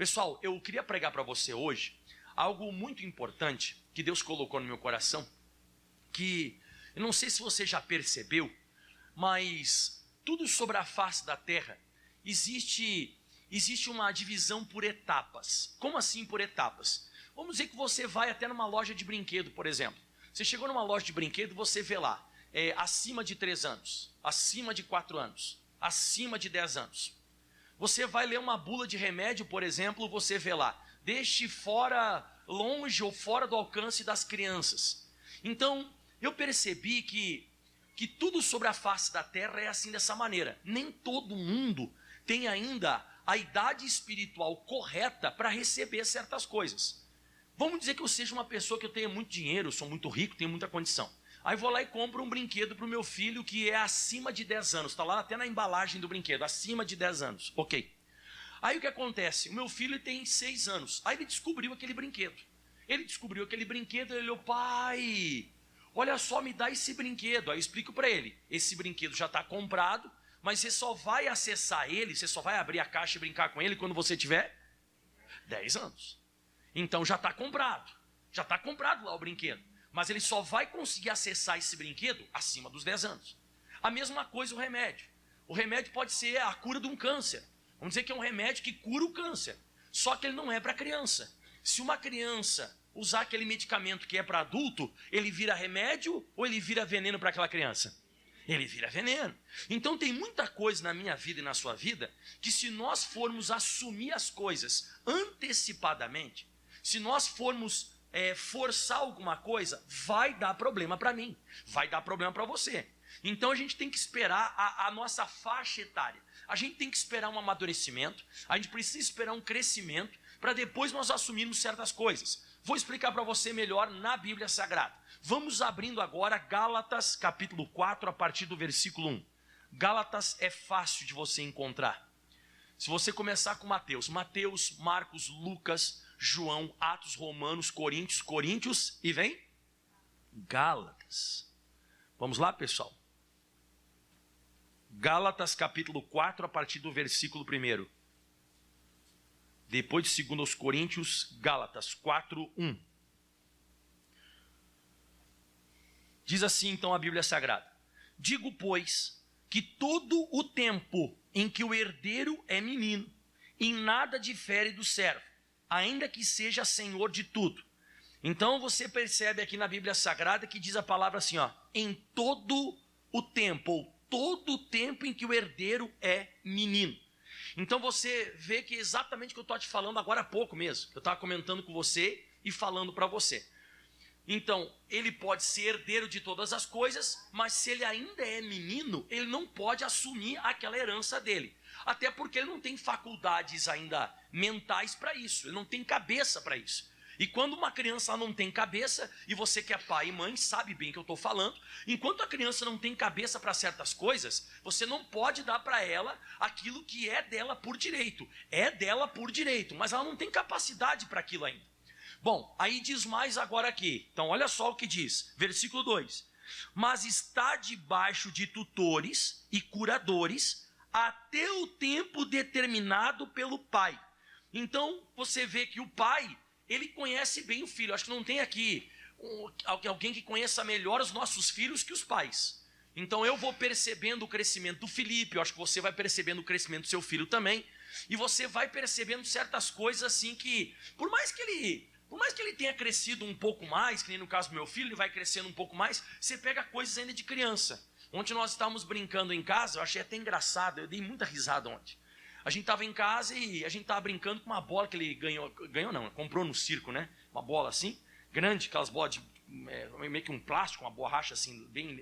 Pessoal, eu queria pregar para você hoje algo muito importante que Deus colocou no meu coração, que eu não sei se você já percebeu, mas tudo sobre a face da terra existe uma divisão por etapas. Como assim por etapas? Vamos dizer que você vai até numa loja de brinquedo, por exemplo. Você chegou numa loja de brinquedo, você vê lá, acima de 3 anos, acima de 4 anos, acima de 10 anos. Você vai ler uma bula de remédio, por exemplo, você vê lá, deixe fora, longe ou fora do alcance das crianças. Então, eu percebi que tudo sobre a face da terra é assim dessa maneira. Nem todo mundo tem ainda a idade espiritual correta para receber certas coisas. Vamos dizer que eu seja uma pessoa que eu tenha muito dinheiro, sou muito rico, tenho muita condição. Aí vou lá e compro um brinquedo para o meu filho que é acima de 10 anos. Está lá até na embalagem do brinquedo, acima de 10 anos. Ok. Aí o que acontece? O meu filho tem 6 anos. Aí ele descobriu aquele brinquedo. Ele olhou, pai, olha só, me dá esse brinquedo. Aí eu explico para ele, esse brinquedo já está comprado, mas você só vai acessar ele, você só vai abrir a caixa e brincar com ele quando você tiver 10 anos. Então já está comprado lá o brinquedo. Mas ele só vai conseguir acessar esse brinquedo acima dos 10 anos. A mesma coisa o remédio. O remédio pode ser a cura de um câncer. Vamos dizer que é um remédio que cura o câncer. Só que ele não é para criança. Se uma criança usar aquele medicamento que é para adulto, ele vira remédio ou ele vira veneno para aquela criança? Ele vira veneno. Então tem muita coisa na minha vida e na sua vida que, se nós formos assumir as coisas antecipadamente, se nós formos forçar alguma coisa, vai dar problema para mim, vai dar problema para você. Então a gente tem que esperar a nossa faixa etária, a gente tem que esperar um amadurecimento, a gente precisa esperar um crescimento para depois nós assumirmos certas coisas. Vou explicar para você melhor na Bíblia Sagrada. Vamos abrindo agora Gálatas capítulo 4 a partir do versículo 1. Gálatas é fácil de você encontrar. Se você começar com Mateus, Marcos, Lucas, João, Atos, Romanos, Coríntios e vem Gálatas. Vamos lá, pessoal? Gálatas capítulo 4 a partir do versículo 1. Depois de 2 aos Coríntios, Gálatas 4, 1. Diz assim então a Bíblia Sagrada: digo, pois, que todo o tempo em que o herdeiro é menino, em nada difere do servo, ainda que seja senhor de tudo. Então você percebe aqui na Bíblia Sagrada que diz a palavra assim, ó, em todo o tempo, ou todo o tempo em que o herdeiro é menino. Então você vê que exatamente o que eu estou te falando agora há pouco mesmo, eu estava comentando com você e falando para você. Então, ele pode ser herdeiro de todas as coisas, mas se ele ainda é menino, ele não pode assumir aquela herança dele. Até porque ele não tem faculdades ainda mentais para isso, ele não tem cabeça para isso. E quando uma criança não tem cabeça, e você que é pai e mãe sabe bem o que eu estou falando, enquanto a criança não tem cabeça para certas coisas, você não pode dar para ela aquilo que é dela por direito. É dela por direito, mas ela não tem capacidade para aquilo ainda. Bom, aí diz mais agora aqui. Então olha só o que diz, versículo 2. Mas está debaixo de tutores e curadores até o tempo determinado pelo pai. Então você vê que o pai, ele conhece bem o filho. Acho que não tem aqui alguém que conheça melhor os nossos filhos que os pais. Então eu vou percebendo o crescimento do Felipe, eu acho que você vai percebendo o crescimento do seu filho também. E você vai percebendo certas coisas assim que, por mais que ele tenha crescido um pouco mais, que nem no caso do meu filho, ele vai crescendo um pouco mais, você pega coisas ainda de criança. Ontem nós estávamos brincando em casa, eu achei até engraçado, eu dei muita risada ontem. A gente estava em casa e a gente estava brincando com uma bola que ele comprou no circo, né? Uma bola assim, grande, aquelas bolas de meio que um plástico, uma borracha assim, bem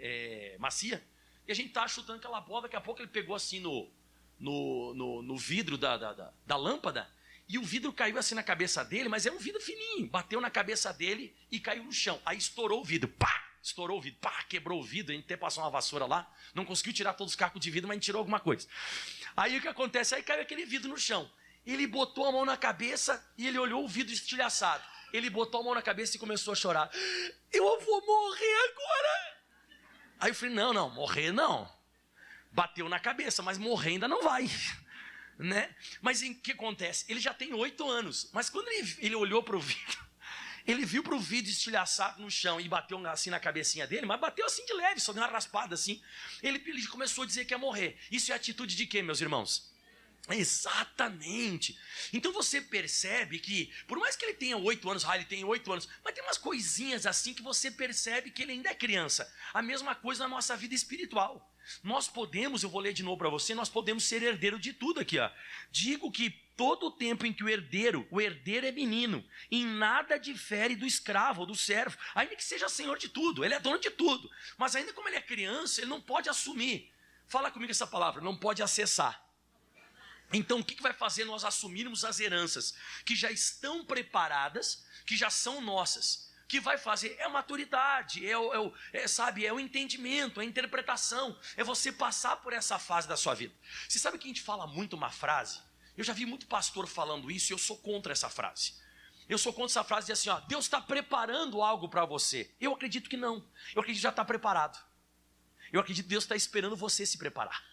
macia. E a gente estava chutando aquela bola, daqui a pouco ele pegou assim no vidro da lâmpada, e o vidro caiu assim na cabeça dele, mas é um vidro fininho, bateu na cabeça dele e caiu no chão. Aí estourou o vidro, pá! Estourou o vidro, pá! Quebrou o vidro, a gente até passou uma vassoura lá, não conseguiu tirar todos os cacos de vidro, mas a gente tirou alguma coisa. Aí o que acontece? Aí caiu aquele vidro no chão. Ele botou a mão na cabeça e ele olhou o vidro estilhaçado. Ele botou a mão na cabeça e começou a chorar. Eu vou morrer agora! Aí eu falei, não, morrer não. Bateu na cabeça, mas morrer ainda não vai. né? Mas o que acontece? Ele já tem 8 anos, mas quando ele olhou para o vidro, ele viu para o vidro estilhaçado no chão e bateu assim na cabecinha dele, mas bateu assim de leve, só deu uma raspada assim. Ele começou a dizer que ia morrer. Isso é atitude de quê, meus irmãos? Exatamente. Então você percebe que, por mais que ele tenha 8 anos, ele tem 8 anos, mas tem umas coisinhas assim que você percebe que ele ainda é criança. A mesma coisa na nossa vida espiritual. Nós podemos, eu vou ler de novo para você, nós podemos ser herdeiro de tudo aqui, ó. Digo que todo o tempo em que o herdeiro é menino, em nada difere do escravo ou do servo, ainda que seja senhor de tudo, ele é dono de tudo, mas ainda como ele é criança, ele não pode assumir. Fala comigo essa palavra, não pode acessar. Então o que vai fazer nós assumirmos as heranças que já estão preparadas, que já são nossas? Que vai fazer é a maturidade, é o entendimento, é a interpretação, é você passar por essa fase da sua vida. Você sabe que a gente fala muito uma frase? Eu já vi muito pastor falando isso e eu sou contra essa frase. Eu sou contra essa frase de assim, ó, Deus está preparando algo para você. Eu acredito que não, eu acredito que já está preparado. Eu acredito que Deus está esperando você se preparar.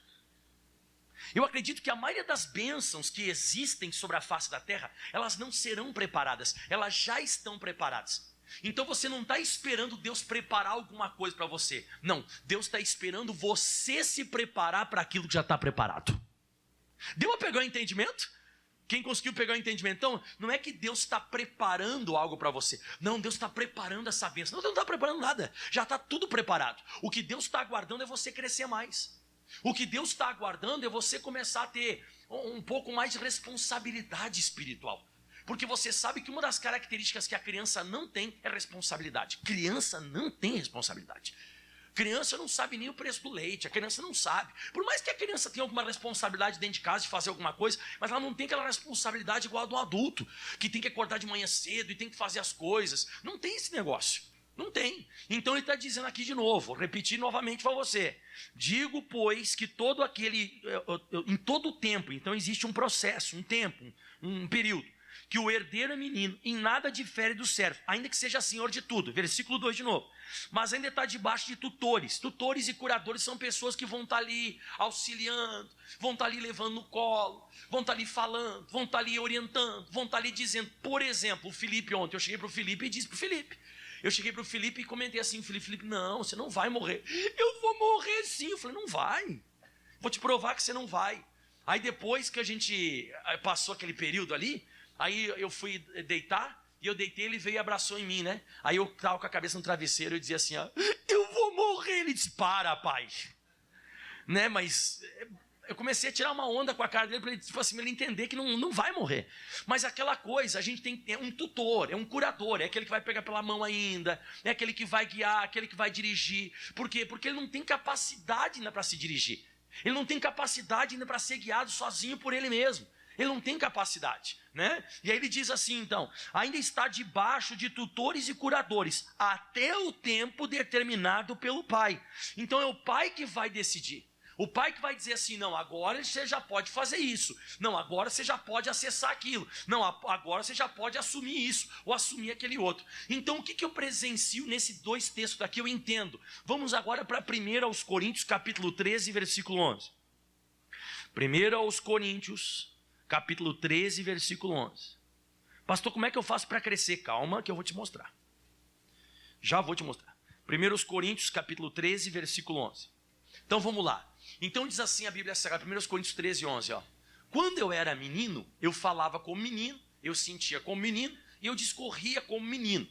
Eu acredito que a maioria das bênçãos que existem sobre a face da terra, elas não serão preparadas, elas já estão preparadas. Então você não está esperando Deus preparar alguma coisa para você. Não, Deus está esperando você se preparar para aquilo que já está preparado. Deu para pegar o entendimento? Quem conseguiu pegar o entendimento? Então, não é que Deus está preparando algo para você. Não, Deus está preparando essa bênção. Não, Deus não está preparando nada. Já está tudo preparado. O que Deus está aguardando é você crescer mais. O que Deus está aguardando é você começar a ter um pouco mais de responsabilidade espiritual. Porque você sabe que uma das características que a criança não tem é responsabilidade. Criança não tem responsabilidade. Criança não sabe nem o preço do leite, a criança não sabe. Por mais que a criança tenha alguma responsabilidade dentro de casa de fazer alguma coisa, mas ela não tem aquela responsabilidade igual a do adulto, que tem que acordar de manhã cedo e tem que fazer as coisas. Não tem esse negócio. Não tem. Então ele está dizendo aqui de novo, vou repetir novamente para você. Digo, pois, que todo aquele, em todo o tempo, então existe um processo, um tempo, um período, que o herdeiro é menino, em nada difere do servo, ainda que seja senhor de tudo. Versículo 2 de novo. Mas ainda está debaixo de tutores. Tutores e curadores são pessoas que vão estar ali auxiliando, vão estar ali levando no colo, vão estar ali falando, vão estar ali orientando, vão estar ali dizendo. Por exemplo, o Felipe ontem, eu cheguei para o Felipe e disse para o Felipe. Eu cheguei para o Felipe e comentei assim, Felipe, não, você não vai morrer. Eu vou morrer sim. Eu falei, não vai. Vou te provar que você não vai. Aí depois que a gente passou aquele período ali, aí eu fui deitar, e eu deitei, ele veio e abraçou em mim, né? Aí eu estava com a cabeça no travesseiro e dizia assim, ó, eu vou morrer. Ele disse, para, pai. Né, mas eu comecei a tirar uma onda com a cara dele, para ele, tipo assim, ele entender que não vai morrer. Mas aquela coisa, a gente tem um tutor, é um curador, é aquele que vai pegar pela mão ainda, é aquele que vai guiar, aquele que vai dirigir. Por quê? Porque ele não tem capacidade ainda para se dirigir. Ele não tem capacidade ainda para ser guiado sozinho por ele mesmo. Ele não tem capacidade, né? E aí ele diz assim, então, ainda está debaixo de tutores e curadores, até o tempo determinado pelo pai. Então é o pai que vai decidir. O pai que vai dizer assim, não, agora você já pode fazer isso. Não, agora você já pode acessar aquilo. Não, agora você já pode assumir isso, ou assumir aquele outro. Então o que eu presencio nesses 2 textos aqui, eu entendo. Vamos agora para 1 aos Coríntios, capítulo 13, versículo 11. 1 aos Coríntios, capítulo 13, versículo 11. Pastor, como é que eu faço para crescer? Calma que eu vou te mostrar. Já vou te mostrar. 1 aos Coríntios, capítulo 13, versículo 11. Então vamos lá. Então diz assim a Bíblia Sagrada, 1 Coríntios 13, 11. Ó. Quando eu era menino, eu falava como menino, eu sentia como menino e eu discorria como menino.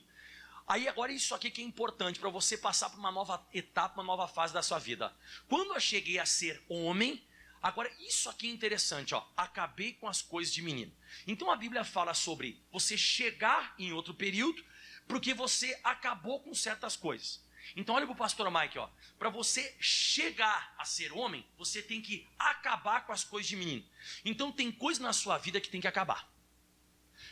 Aí agora isso aqui que é importante para você passar por uma nova etapa, uma nova fase da sua vida. Quando eu cheguei a ser homem, agora isso aqui é interessante, ó, acabei com as coisas de menino. Então a Bíblia fala sobre você chegar em outro período, porque você acabou com certas coisas. Então olha para o pastor Mike, ó, para você chegar a ser homem, você tem que acabar com as coisas de menino. Então tem coisa na sua vida que tem que acabar.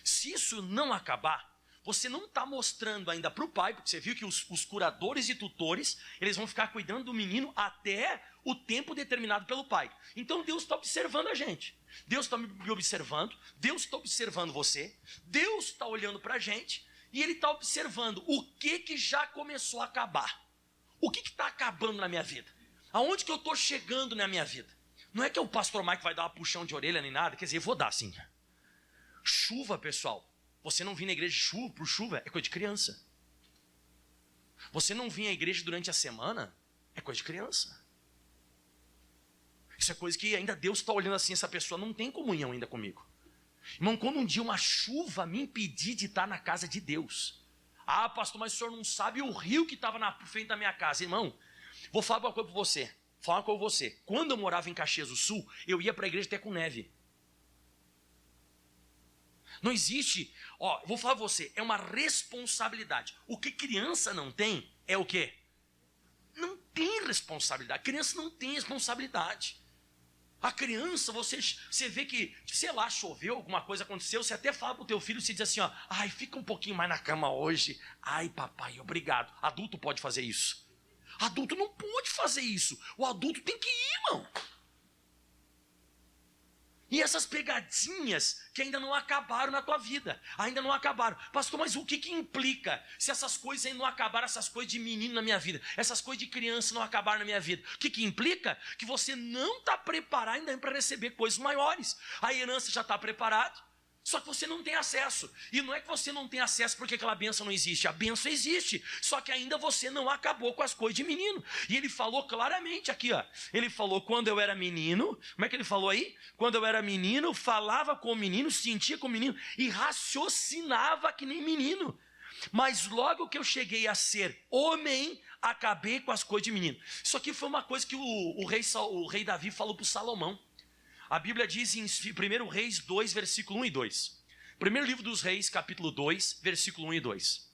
Se isso não acabar, você não está mostrando ainda para o pai, porque você viu que os curadores e tutores, eles vão ficar cuidando do menino até o tempo determinado pelo pai. Então Deus está observando a gente. Deus está me observando, Deus está observando você, Deus está olhando para a gente, e Ele está observando o que já começou a acabar. O que está acabando na minha vida? Aonde que eu estou chegando na minha vida? Não é que o pastor Mike vai dar uma puxão de orelha nem nada. Quer dizer, eu vou dar sim. Chuva, pessoal. Você não vir na igreja por chuva é coisa de criança. Você não vir à igreja durante a semana é coisa de criança. Isso é coisa que ainda Deus está olhando assim, essa pessoa não tem comunhão ainda comigo. Irmão, quando um dia uma chuva me impedir de estar na casa de Deus. Ah, pastor, mas o senhor não sabe o rio que estava na frente da minha casa. Irmão, vou falar uma coisa para você. Quando eu morava em Caxias do Sul, eu ia para a igreja até com neve. Não existe, vou falar para você, é uma responsabilidade. O que criança não tem é o quê? Não tem responsabilidade. A criança não tem responsabilidade. A criança, você vê que, sei lá, choveu, alguma coisa aconteceu, você até fala pro teu filho, você diz assim, ai, fica um pouquinho mais na cama hoje. Ai, papai, obrigado. Adulto pode fazer isso. Adulto não pode fazer isso. O adulto tem que ir, irmão. E essas pegadinhas que ainda não acabaram na tua vida, ainda não acabaram. Pastor, mas o que implica se essas coisas ainda não acabaram, essas coisas de menino na minha vida, essas coisas de criança não acabaram na minha vida? O que implica? Que você não está preparado ainda para receber coisas maiores. A herança já está preparada, só que você não tem acesso. E não é que você não tem acesso porque aquela bênção não existe. A bênção existe, só que ainda você não acabou com as coisas de menino. E ele falou claramente aqui, ele falou, quando eu era menino, como é que ele falou aí? Quando eu era menino, falava com o menino, sentia com o menino e raciocinava que nem menino. Mas logo que eu cheguei a ser homem, acabei com as coisas de menino. Isso aqui foi uma coisa que o rei Davi falou para o Salomão. A Bíblia diz em 1 Reis 2, versículo 1 e 2. Primeiro livro dos Reis, capítulo 2, versículo 1 e 2.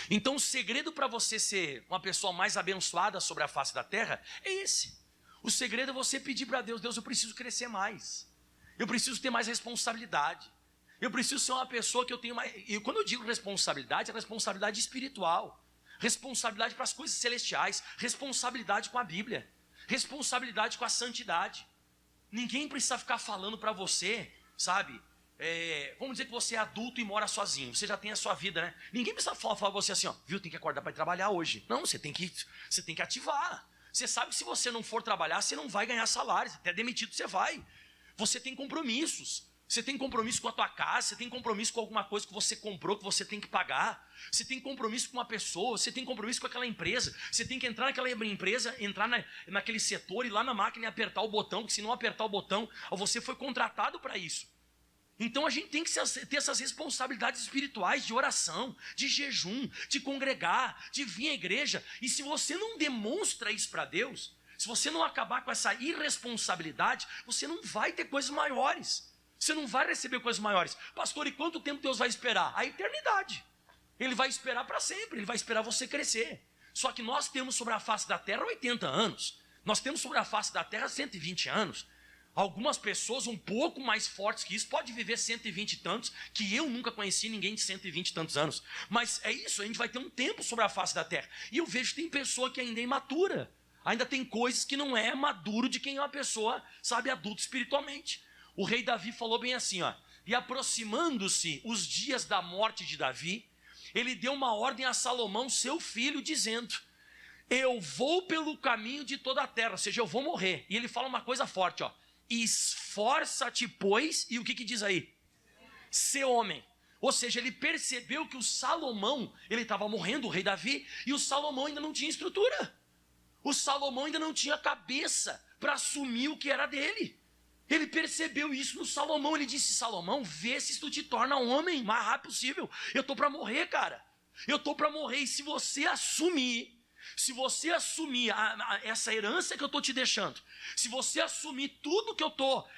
Então o segredo para você ser uma pessoa mais abençoada sobre a face da terra é esse. O segredo é você pedir para Deus, Deus, eu preciso crescer mais. Eu preciso ter mais responsabilidade. Eu preciso ser uma pessoa que eu tenho mais... E quando eu digo responsabilidade, é responsabilidade espiritual. Responsabilidade para as coisas celestiais. Responsabilidade com a Bíblia. Responsabilidade com a santidade. Ninguém precisa ficar falando para você, sabe? Vamos dizer que você é adulto e mora sozinho. Você já tem a sua vida, né? Ninguém precisa falar para você assim, viu? Tem que acordar para ir trabalhar hoje. Não, você tem que ativar. Você sabe que se você não for trabalhar, você não vai ganhar salário. Até demitido você vai. Você tem compromissos. Você tem compromisso com a tua casa, você tem compromisso com alguma coisa que você comprou, que você tem que pagar. Você tem compromisso com uma pessoa, você tem compromisso com aquela empresa. Você tem que entrar naquela empresa, entrar naquele setor, ir lá na máquina e apertar o botão, porque se não apertar o botão, você foi contratado para isso. Então a gente tem que ter essas responsabilidades espirituais de oração, de jejum, de congregar, de vir à igreja. E se você não demonstra isso para Deus, se você não acabar com essa irresponsabilidade, você não vai ter coisas maiores. Você não vai receber coisas maiores. Pastor, e quanto tempo Deus vai esperar? A eternidade. Ele vai esperar para sempre, ele vai esperar você crescer. Só que nós temos sobre a face da terra 80 anos. Nós temos sobre a face da terra 120 anos. Algumas pessoas um pouco mais fortes que isso podem viver 120 e tantos, que eu nunca conheci ninguém de 120 e tantos anos. Mas é isso, a gente vai ter um tempo sobre a face da terra. E eu vejo que tem pessoa que ainda é imatura. Ainda tem coisas que não é maduro de quem é uma pessoa, sabe, adulta espiritualmente. O rei Davi falou bem assim, e aproximando-se os dias da morte de Davi, ele deu uma ordem a Salomão, seu filho, dizendo, eu vou pelo caminho de toda a terra, ou seja, eu vou morrer. E ele fala uma coisa forte, esforça-te, pois, e o que diz aí? Ser homem. Ou seja, ele percebeu que o Salomão, ele estava morrendo, o rei Davi, e o Salomão ainda não tinha estrutura. O Salomão ainda não tinha cabeça para assumir o que era dele. Ele percebeu isso no Salomão. Ele disse, Salomão, vê se tu te torna homem o mais rápido possível. Eu estou para morrer, cara. Eu estou para morrer. E se você assumir essa herança que eu estou te deixando, se você assumir tudo que eu estou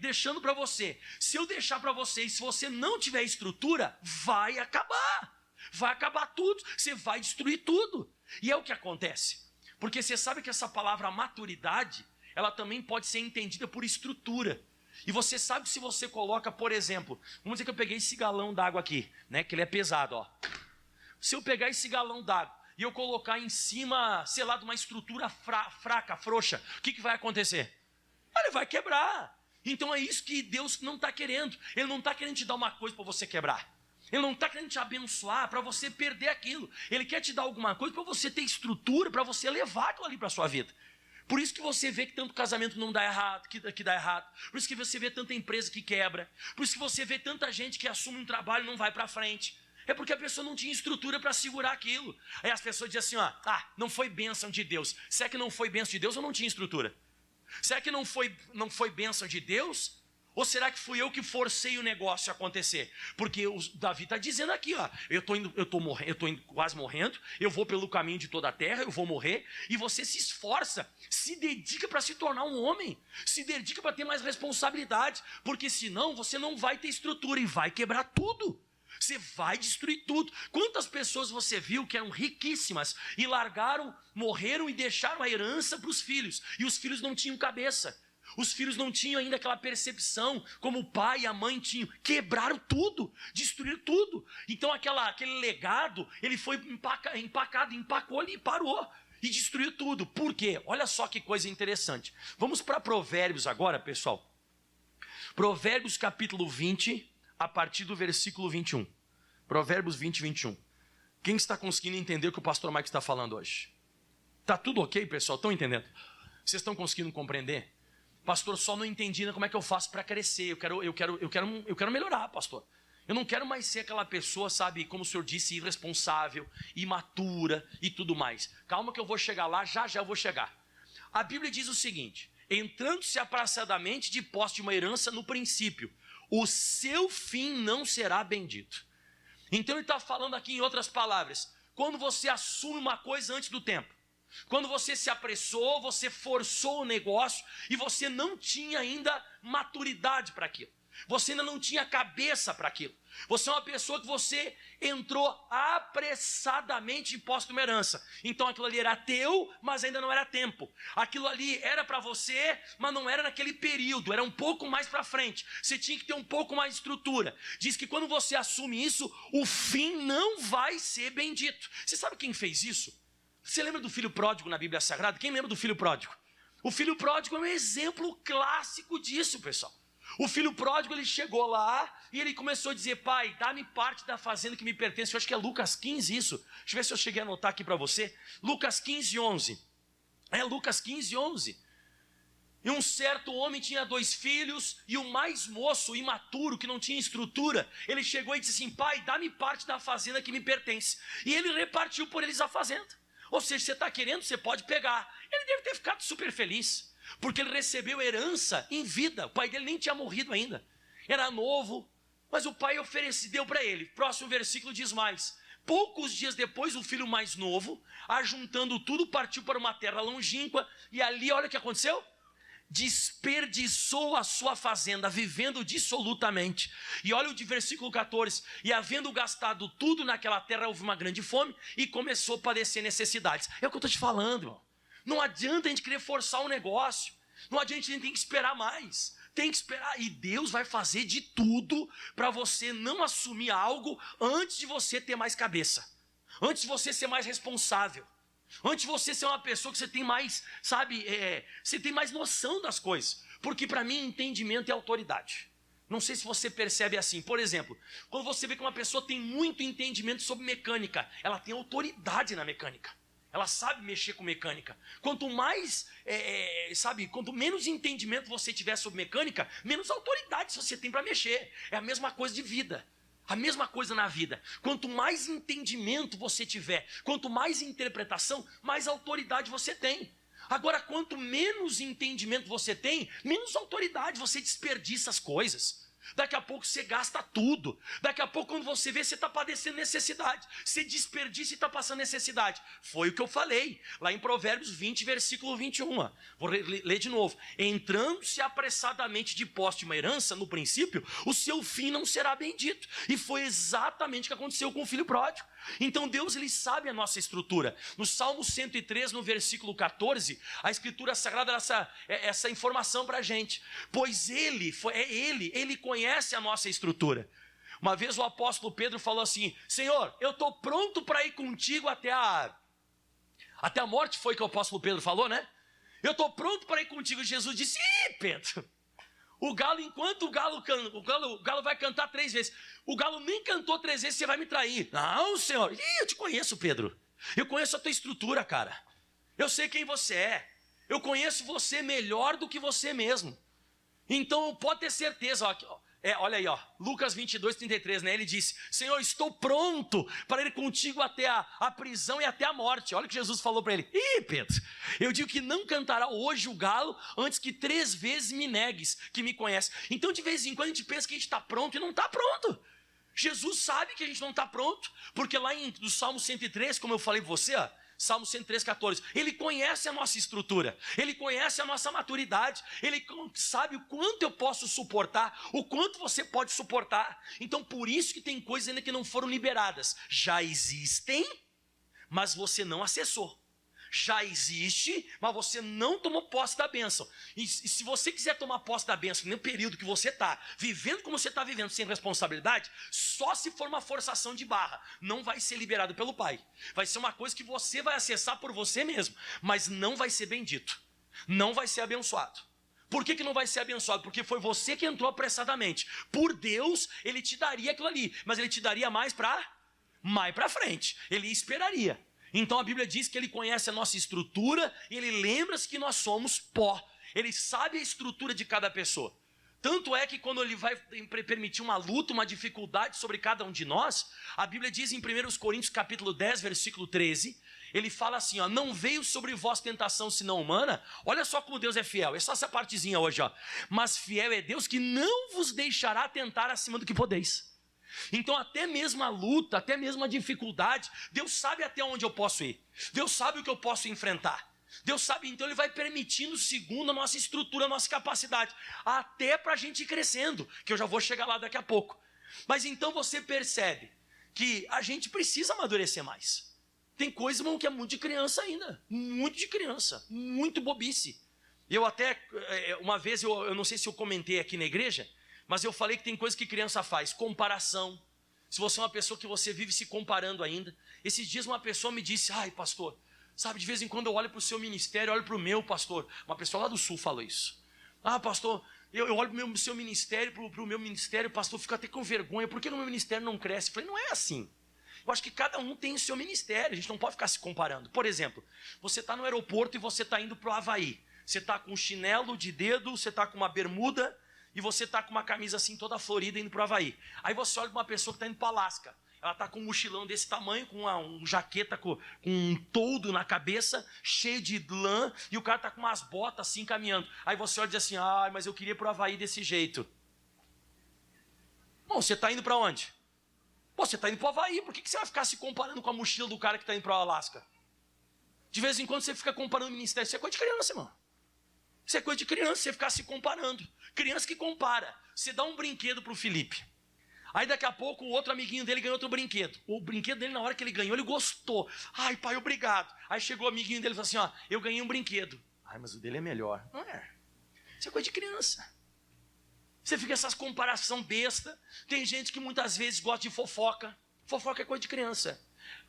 deixando para você, se eu deixar para você e se você não tiver estrutura, vai acabar tudo, você vai destruir tudo. E é o que acontece, porque você sabe que essa palavra maturidade, ela também pode ser entendida por estrutura. E você sabe que se você coloca, por exemplo, vamos dizer que eu peguei esse galão d'água aqui, né, que ele é pesado, se eu pegar esse galão d'água e eu colocar em cima, sei lá, de uma estrutura fraca, frouxa, o que vai acontecer? Ele vai quebrar. Então é isso que Deus não está querendo. Ele não está querendo te dar uma coisa para você quebrar. Ele não está querendo te abençoar para você perder aquilo. Ele quer te dar alguma coisa para você ter estrutura, para você levar aquilo ali para a sua vida. Por isso que você vê que tanto casamento não dá errado, que dá errado. Por isso que você vê tanta empresa que quebra. Por isso que você vê tanta gente que assume um trabalho e não vai para frente. É porque a pessoa não tinha estrutura para segurar aquilo. Aí as pessoas dizem assim, ó, não foi bênção de Deus. Será que não foi bênção de Deus ou não tinha estrutura? Será que não foi bênção de Deus? Ou será que fui eu que forcei o negócio a acontecer? Porque o Davi está dizendo aqui, ó, eu estou indo quase morrendo, eu vou pelo caminho de toda a terra, eu vou morrer, e você se esforça, se dedica para se tornar um homem, se dedica para ter mais responsabilidade, porque senão você não vai ter estrutura e vai quebrar tudo. Você vai destruir tudo. Quantas pessoas você viu que eram riquíssimas e largaram, morreram e deixaram a herança para os filhos, e os filhos não tinham cabeça. Os filhos não tinham ainda aquela percepção como o pai e a mãe tinham. Quebraram tudo, destruíram tudo. Então aquele legado, ele foi empacou ali e parou. E destruiu tudo. Por quê? Olha só que coisa interessante. Vamos para Provérbios agora, pessoal. Provérbios capítulo 20, a partir do versículo 21. Provérbios 20, 21. Quem está conseguindo entender o que o pastor Mike está falando hoje? Está tudo ok, pessoal? Estão entendendo? Vocês estão conseguindo compreender? Pastor, só não entendi como é que eu faço para crescer. Eu quero melhorar, pastor. Eu não quero mais ser aquela pessoa, sabe, como o senhor disse, irresponsável, imatura e tudo mais. Calma que eu vou chegar lá, já eu vou chegar. A Bíblia diz o seguinte: entrando-se apressadamente de posse de uma herança no princípio, o seu fim não será bendito. Então ele está falando aqui em outras palavras, quando você assume uma coisa antes do tempo, quando você se apressou, você forçou o negócio e você não tinha ainda maturidade para aquilo. Você ainda não tinha cabeça para aquilo. Você é uma pessoa que você entrou apressadamente em posse de uma herança. Então aquilo ali era teu, mas ainda não era tempo. Aquilo ali era para você, mas não era naquele período, era um pouco mais para frente. Você tinha que ter um pouco mais de estrutura. Diz que quando você assume isso, o fim não vai ser bendito. Você sabe quem fez isso? Você lembra do filho pródigo na Bíblia Sagrada? Quem lembra do filho pródigo? O filho pródigo é um exemplo clássico disso, pessoal. O filho pródigo, ele chegou lá e ele começou a dizer: pai, dá-me parte da fazenda que me pertence. Eu acho que é Lucas 15 isso. Deixa eu ver se eu cheguei a anotar aqui para você. Lucas 15, 11. É Lucas 15, 11. E um certo homem tinha 2 filhos, e o mais moço, o imaturo, que não tinha estrutura, ele chegou e disse assim: pai, dá-me parte da fazenda que me pertence. E ele repartiu por eles a fazenda. Ou seja, você está querendo, você pode pegar. Ele deve ter ficado super feliz, porque ele recebeu herança em vida. O pai dele nem tinha morrido ainda, era novo, mas o pai deu para ele. Próximo versículo diz mais: poucos dias depois, o filho mais novo, ajuntando tudo, partiu para uma terra longínqua, e ali, olha o que aconteceu: desperdiçou a sua fazenda, vivendo dissolutamente. E olha o de versículo 14: e havendo gastado tudo naquela terra, houve uma grande fome, e começou a padecer necessidades. É o que eu estou te falando, irmão. Não adianta a gente querer forçar o negócio, não adianta, a gente tem que esperar mais, tem que esperar, e Deus vai fazer de tudo para você não assumir algo antes de você ter mais cabeça, antes de você ser mais responsável, antes de você ser uma pessoa que você tem mais, sabe, você tem mais noção das coisas. Porque para mim entendimento é autoridade. Não sei se você percebe assim. Por exemplo, quando você vê que uma pessoa tem muito entendimento sobre mecânica, ela tem autoridade na mecânica, ela sabe mexer com mecânica. Quanto mais, quanto menos entendimento você tiver sobre mecânica, menos autoridade você tem para mexer. É a mesma coisa de vida. A mesma coisa na vida. Quanto mais entendimento você tiver, quanto mais interpretação, mais autoridade você tem. Agora, quanto menos entendimento você tem, menos autoridade, você desperdiça as coisas. Daqui a pouco você gasta tudo. Daqui a pouco, quando você vê, você está padecendo necessidade. Você desperdiça e está passando necessidade. Foi o que eu falei lá em Provérbios 20, versículo 21. Vou ler de novo. Entrando-se apressadamente de posse de uma herança, no princípio, o seu fim não será bendito. E foi exatamente o que aconteceu com o filho pródigo. Então Deus, ele sabe a nossa estrutura. No Salmo 103, no versículo 14, a Escritura Sagrada dá essa informação para a gente. Pois Ele conhece a nossa estrutura. Uma vez o apóstolo Pedro falou assim: Senhor, eu estou pronto para ir contigo até a morte. Foi o que o apóstolo Pedro falou, né? Eu estou pronto para ir contigo. Jesus disse: ih, Pedro, enquanto o galo vai cantar 3 vezes, o galo nem cantou 3 vezes, você vai me trair. Não, Senhor. Eu te conheço, Pedro. Eu conheço a tua estrutura, cara. Eu sei quem você é. Eu conheço você melhor do que você mesmo. Então pode ter certeza, ó, olha aí, ó, Lucas 22:33, né? Ele disse: Senhor, estou pronto para ir contigo até a prisão e até a morte. Olha o que Jesus falou para ele: Ih, Pedro, eu digo que não cantará hoje o galo antes que 3 vezes me negues que me conhece. Então de vez em quando a gente pensa que a gente está pronto e não está pronto. Jesus sabe que a gente não está pronto, porque lá no Salmo 103, como eu falei para você, ó, Salmo 103:14, ele conhece a nossa estrutura, ele conhece a nossa maturidade, ele sabe o quanto eu posso suportar, o quanto você pode suportar. Então por isso que tem coisas ainda que não foram liberadas, já existem, mas você não acessou. Já existe, mas você não tomou posse da bênção. E se você quiser tomar posse da bênção no período que você está vivendo como você está vivendo, sem responsabilidade, só se for uma forçação de barra, não vai ser liberado pelo Pai. Vai ser uma coisa que você vai acessar por você mesmo, mas não vai ser bendito, não vai ser abençoado. Por que não vai ser abençoado? Porque foi você que entrou apressadamente. Por Deus, Ele te daria aquilo ali, mas Ele te daria mais para frente, Ele esperaria. Então a Bíblia diz que Ele conhece a nossa estrutura e Ele lembra-se que nós somos pó. Ele sabe a estrutura de cada pessoa. Tanto é que quando Ele vai permitir uma luta, uma dificuldade sobre cada um de nós, a Bíblia diz em 1 Coríntios capítulo 10, versículo 13, Ele fala assim, ó: não veio sobre vós tentação senão humana. Olha só como Deus é fiel, é só essa partezinha hoje, ó. Mas fiel é Deus que não vos deixará tentar acima do que podeis. Então até mesmo a luta, até mesmo a dificuldade, Deus sabe até onde eu posso ir, Deus sabe o que eu posso enfrentar, Deus sabe, então Ele vai permitindo segundo a nossa estrutura, a nossa capacidade, até para a gente ir crescendo, que eu já vou chegar lá daqui a pouco. Mas então você percebe que a gente precisa amadurecer mais. Tem coisa, irmão, que é muito de criança ainda, muito de criança, muito bobice. Eu até, uma vez, eu não sei se eu comentei aqui na igreja, mas eu falei que tem coisa que criança faz, comparação. Se você é uma pessoa que você vive se comparando ainda. Esses dias uma pessoa me disse: ai, pastor, sabe, de vez em quando eu olho para o seu ministério, olho para o meu, pastor. Uma pessoa lá do sul falou isso. Ah, pastor, eu olho para o seu ministério, para o meu ministério, pastor, fico até com vergonha. Por que no meu ministério não cresce? Eu falei: não é assim. Eu acho que cada um tem o seu ministério, a gente não pode ficar se comparando. Por exemplo, você está no aeroporto e você está indo para o Havaí. Você está com um chinelo de dedo, você está com uma bermuda, e você está com uma camisa assim toda florida indo para o Havaí. Aí você olha para uma pessoa que está indo para Alasca. Ela está com um mochilão desse tamanho, com uma jaqueta com um toldo na cabeça, cheio de lã, e o cara está com umas botas assim caminhando. Aí você olha e diz assim: ah, mas eu queria ir para o Havaí desse jeito. Bom, você está indo para onde? Pô, você está indo para o Havaí, por que você vai ficar se comparando com a mochila do cara que está indo para o Alasca? De vez em quando você fica comparando o ministério, isso é coisa de criança, irmão. Isso é coisa de criança, você ficar se comparando. Criança que compara. Você dá um brinquedo para o Felipe. Aí daqui a pouco o outro amiguinho dele ganhou outro brinquedo. O brinquedo dele, na hora que ele ganhou, ele gostou. Ai, pai, obrigado. Aí chegou o amiguinho dele e falou assim: ó, eu ganhei um brinquedo. Ai, mas o dele é melhor. Não é. Isso é coisa de criança. Você fica essas comparação besta. Tem gente que muitas vezes gosta de fofoca. Fofoca é coisa de criança.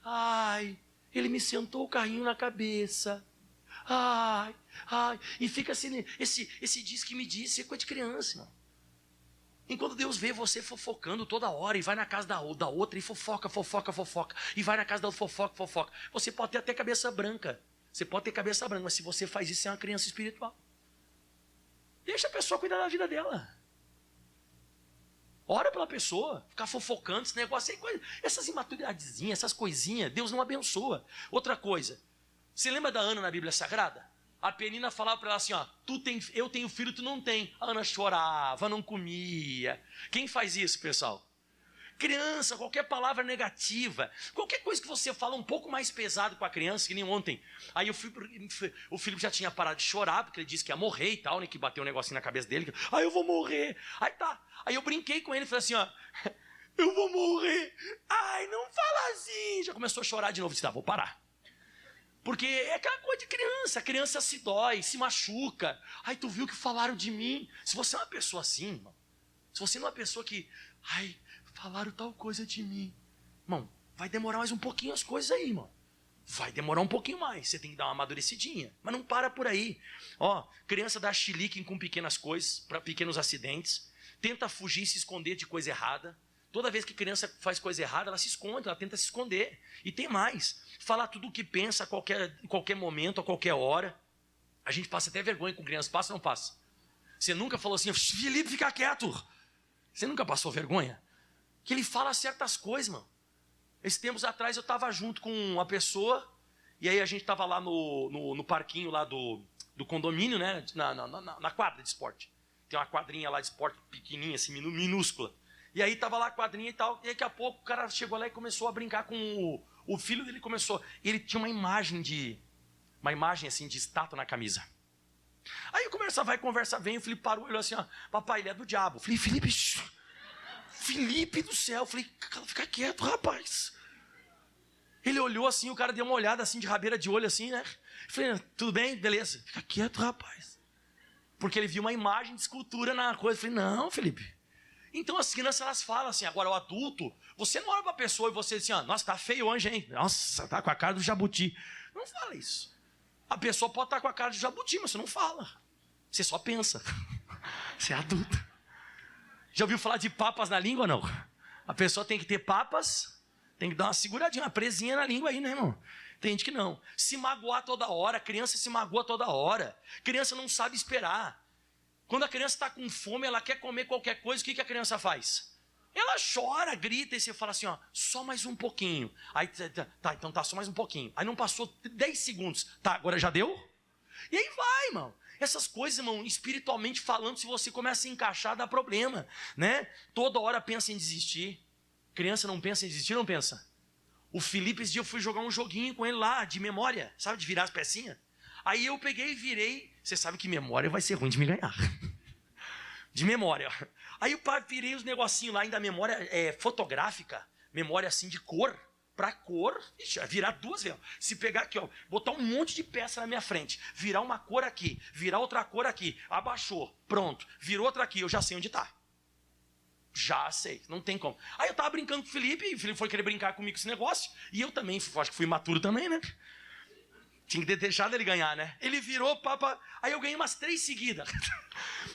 Ai, ele me sentou o carrinho na cabeça. Ai, e fica assim, esse diz que me disse, é coisa de criança, irmão. Enquanto Deus vê você fofocando toda hora, e vai na casa da outra, e fofoca, e vai na casa da outra, fofoca. Você pode ter até cabeça branca, mas se você faz isso, você é uma criança espiritual. Deixa a pessoa cuidar da vida dela. Ora pela pessoa, ficar fofocando, esse negócio aí, essas imaturidadezinhas, essas coisinhas, Deus não abençoa. Outra coisa, você lembra da Ana na Bíblia Sagrada? A Penina falava para ela assim: ó, eu tenho filho, tu não tem. A Ana chorava, não comia. Quem faz isso, pessoal? Criança, qualquer palavra negativa, qualquer coisa que você fala um pouco mais pesado com a criança, que nem ontem. Aí o Filipe já tinha parado de chorar, porque ele disse que ia morrer e tal, né, que bateu um negocinho na cabeça dele. Aí eu vou morrer. Aí tá. Aí eu brinquei com ele e falei assim: ó, eu vou morrer. Ai, não fala assim. Já começou a chorar de novo. Eu disse: tá, vou parar. Porque é aquela coisa de criança. A criança se dói, se machuca. Ai, tu viu o que falaram de mim? Se você é uma pessoa assim, irmão, se você não é uma pessoa que... ai, falaram tal coisa de mim. Irmão, vai demorar mais um pouquinho as coisas aí, irmão. Vai demorar um pouquinho mais. Você tem que dar uma amadurecidinha. Mas não para por aí. Ó, criança dá chilique com pequenas coisas, para pequenos acidentes. Tenta fugir e se esconder de coisa errada. Toda vez que criança faz coisa errada, ela se esconde, ela tenta se esconder. E tem mais. Falar tudo o que pensa a qualquer momento, a qualquer hora. A gente passa até vergonha com criança, passa ou não passa? Você nunca falou assim, Felipe, fica quieto. Você nunca passou vergonha? Que ele fala certas coisas, mano. Esses tempos atrás eu estava junto com uma pessoa, e aí a gente estava lá no parquinho lá do condomínio, né? Na quadra de esporte. Tem uma quadrinha lá de esporte pequenininha, assim, minúscula. E aí tava lá a quadrinha e tal, e daqui a pouco o cara chegou lá e começou a brincar com o filho dele, começou. Ele tinha uma imagem assim de estátua na camisa. Aí conversa vem, o Felipe parou e olhou assim, ó, papai, ele é do diabo. Eu falei, Felipe do céu. Eu falei, fica quieto, rapaz. Ele olhou assim, o cara deu uma olhada assim, de rabeira de olho assim, né? Eu falei, tudo bem? Beleza. Fica quieto, rapaz. Porque ele viu uma imagem de escultura na coisa. Eu falei, não, Felipe. Então as crianças, elas falam assim, agora o adulto, você não olha pra pessoa e você diz assim, ó, nossa, tá feio hoje, hein? Nossa, tá com a cara do jabuti. Não fala isso. A pessoa pode estar com a cara de jabuti, mas você não fala. Você só pensa. Você é adulto. Já ouviu falar de papas na língua ou não? A pessoa tem que ter papas, tem que dar uma seguradinha, uma presinha na língua aí, né, irmão? Tem gente que não. Se magoar toda hora, criança se magoa toda hora. Criança não sabe esperar. Quando a criança está com fome, ela quer comer qualquer coisa, o que a criança faz? Ela chora, grita, e você fala assim, ó, só mais um pouquinho. Aí, tá, então tá, só mais um pouquinho. Aí não passou 10 segundos. Tá, agora já deu? E aí vai, irmão. Essas coisas, irmão, espiritualmente falando, se você começa a encaixar, dá problema, né? Toda hora pensa em desistir. Criança não pensa em desistir, não pensa? O Felipe, esse dia eu fui jogar um joguinho com ele lá, de memória, sabe, de virar as pecinhas. Aí eu peguei e virei. Você sabe que memória vai ser ruim de me ganhar. De memória. Aí eu virei os negocinhos lá, ainda memória fotográfica, memória assim de cor, pra cor, virar duas vezes. Se pegar aqui, ó, botar um monte de peça na minha frente, virar uma cor aqui, virar outra cor aqui, abaixou, pronto, virou outra aqui, eu já sei onde tá. Já sei, não tem como. Aí eu tava brincando com o Felipe, e o Felipe foi querer brincar comigo com esse negócio, e eu também, acho que fui maturo também, né? Tinha que ter deixado ele ganhar, né? Ele virou, papa, aí eu ganhei umas 3 seguidas.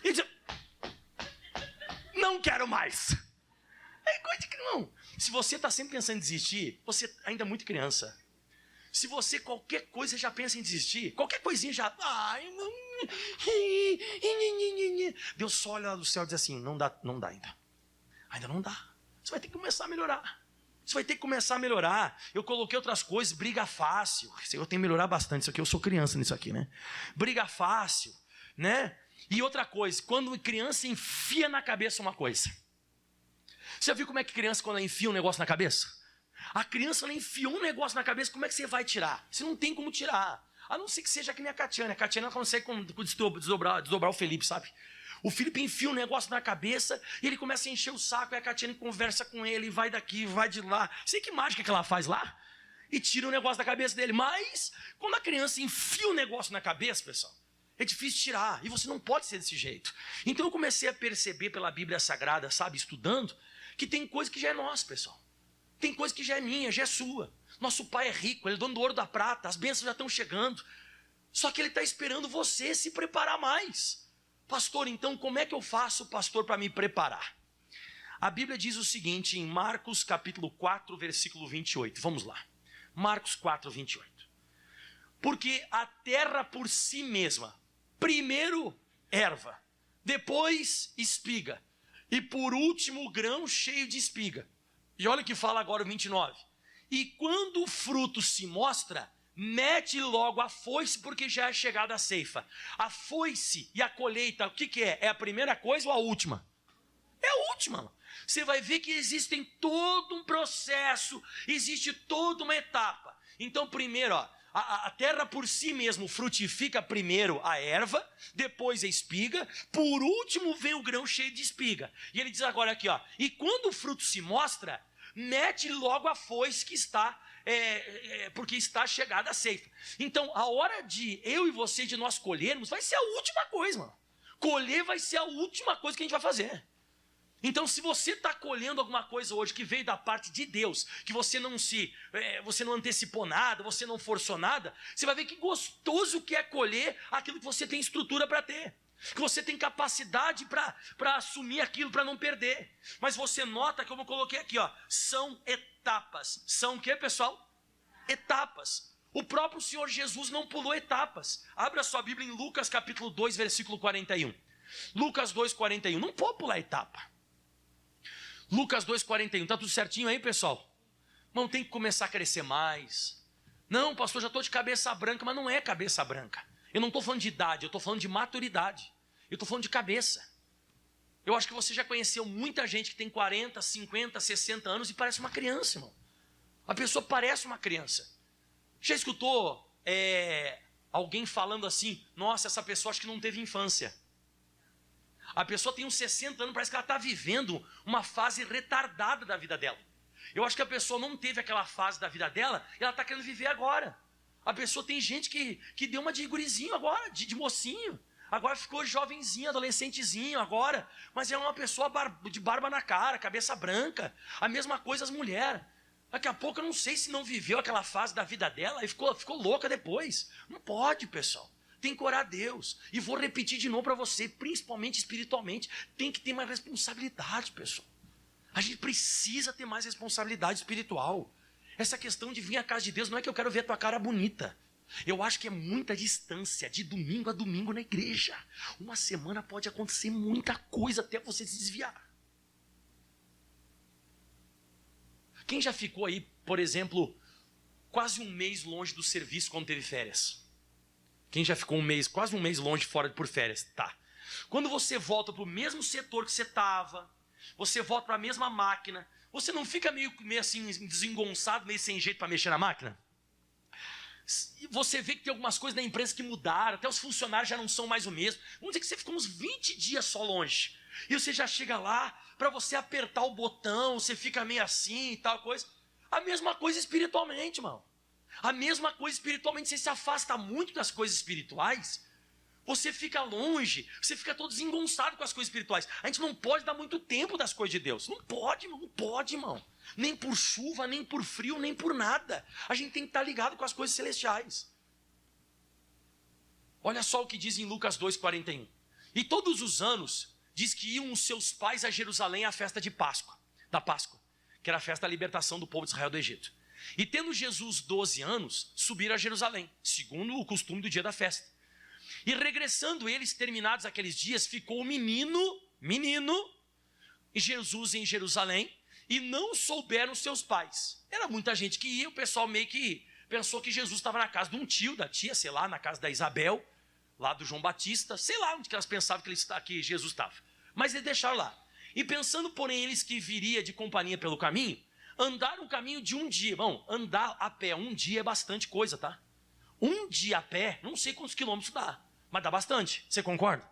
E disse, não quero mais. É coisa que não. Se você está sempre pensando em desistir, você ainda é muito criança. Se você, qualquer coisa, já pensa em desistir, qualquer coisinha já... Deus só olha lá do céu e diz assim, não dá ainda. Ainda não dá. Você vai ter que começar a melhorar. Você vai ter que começar a melhorar. Eu coloquei outras coisas, briga fácil. Eu tenho que melhorar bastante isso aqui, eu sou criança nisso aqui, né? Briga fácil, né? E outra coisa, quando criança enfia na cabeça uma coisa. Você já viu como é que criança, quando ela enfia um negócio na cabeça? A criança, ela enfiou um negócio na cabeça, como é que você vai tirar? Você não tem como tirar. A não ser que seja que nem a Catiana. A Catiana consegue desdobrar o Felipe, sabe? O Felipe enfia um negócio na cabeça e ele começa a encher o saco, e a Catiane conversa com ele, vai daqui, vai de lá. Sei que mágica que ela faz lá. E tira o negócio da cabeça dele. Mas, quando a criança enfia o negócio na cabeça, pessoal, é difícil tirar. E você não pode ser desse jeito. Então eu comecei a perceber pela Bíblia Sagrada, sabe, estudando, que tem coisa que já é nossa, pessoal. Tem coisa que já é minha, já é sua. Nosso pai é rico, ele é dono do ouro da prata, as bênçãos já estão chegando. Só que ele está esperando você se preparar mais. Pastor, então como é que eu faço, pastor, para me preparar? A Bíblia diz o seguinte em Marcos capítulo 4, versículo 28. Vamos lá. Marcos 4, 28. Porque a terra por si mesma, primeiro erva, depois espiga, e por último grão cheio de espiga. E olha o que fala agora o 29. E quando o fruto se mostra, mete logo a foice, porque já é chegada a ceifa. A foice e a colheita, o que é? É a primeira coisa ou a última? É a última. Você vai ver que existe todo um processo, existe toda uma etapa. Então, primeiro, ó, a terra por si mesmo frutifica primeiro a erva, depois a espiga, por último vem o grão cheio de espiga. E ele diz agora aqui, ó, e quando o fruto se mostra, mete logo a foice que está... porque está chegada a ceifa. Então, a hora de eu e você, de nós colhermos, vai ser a última coisa, mano. Colher vai ser a última coisa que a gente vai fazer. Então, se você está colhendo alguma coisa hoje que veio da parte de Deus, que você não antecipou nada, você não forçou nada, você vai ver que gostoso que é colher aquilo que você tem estrutura para ter. Que você tem capacidade para assumir aquilo, para não perder. Mas você nota, como eu coloquei aqui, ó, são etapas. São o que, pessoal? Etapas. O próprio Senhor Jesus não pulou etapas. Abra sua Bíblia em Lucas capítulo 2, versículo 41. Lucas 2, 41. Não pode pular etapa. Lucas 2, 41. Tá tudo certinho aí, pessoal? Não tem que começar a crescer mais. Não, pastor, já estou de cabeça branca, mas não é cabeça branca. Eu não estou falando de idade, eu estou falando de maturidade. Eu estou falando de cabeça. Eu acho que você já conheceu muita gente que tem 40, 50, 60 anos e parece uma criança, irmão. A pessoa parece uma criança. Já escutou alguém falando assim, nossa, essa pessoa acho que não teve infância. A pessoa tem uns 60 anos, parece que ela está vivendo uma fase retardada da vida dela. Eu acho que a pessoa não teve aquela fase da vida dela e ela está querendo viver agora. A pessoa tem gente que deu uma de gurizinho agora, de mocinho. Agora ficou jovenzinho, adolescentezinho agora. Mas é uma pessoa de barba na cara, cabeça branca. A mesma coisa as mulheres. Daqui a pouco eu não sei se não viveu aquela fase da vida dela e ficou louca depois. Não pode, pessoal. Tem que orar a Deus. E vou repetir de novo para você, principalmente espiritualmente, tem que ter mais responsabilidade, pessoal. A gente precisa ter mais responsabilidade espiritual. Essa questão de vir à casa de Deus não é que eu quero ver a tua cara bonita. Eu acho que é muita distância de domingo a domingo na igreja. Uma semana pode acontecer muita coisa até você se desviar. Quem já ficou aí, por exemplo, quase um mês longe do serviço quando teve férias? Quem já ficou quase um mês longe fora por férias? Tá. Quando você volta para o mesmo setor que você estava, você volta para a mesma máquina, você não fica meio assim desengonçado, meio sem jeito para mexer na máquina? Você vê que tem algumas coisas na empresa que mudaram, até os funcionários já não são mais o mesmo. Vamos dizer que você ficou uns 20 dias só longe. E você já chega lá, para você apertar o botão, você fica meio assim e tal coisa. A mesma coisa espiritualmente, irmão. A mesma coisa espiritualmente, você se afasta muito das coisas espirituais, você fica longe, você fica todo desengonçado com as coisas espirituais. A gente não pode dar muito tempo das coisas de Deus. Não pode, irmão, não pode, irmão. Nem por chuva, nem por frio, nem por nada. A gente tem que estar ligado com as coisas celestiais. Olha só o que diz em Lucas 2, 41. E todos os anos, diz que iam os seus pais a Jerusalém à festa de Páscoa, da Páscoa, que era a festa da libertação do povo de Israel do Egito. E tendo Jesus 12 anos, subiram a Jerusalém, segundo o costume do dia da festa. E regressando eles, terminados aqueles dias, ficou o menino, e Jesus em Jerusalém, e não souberam seus pais. Era muita gente que ia, o pessoal meio que pensou que Jesus estava na casa de um tio, da tia, sei lá, na casa da Isabel, lá do João Batista, sei lá onde que elas pensavam que Jesus estava. Mas eles deixaram lá. E pensando, porém, eles que viria de companhia pelo caminho, andaram o caminho de um dia. Bom, andar a pé um dia é bastante coisa, tá? Um dia a pé, não sei quantos quilômetros dá, mas dá bastante, você concorda?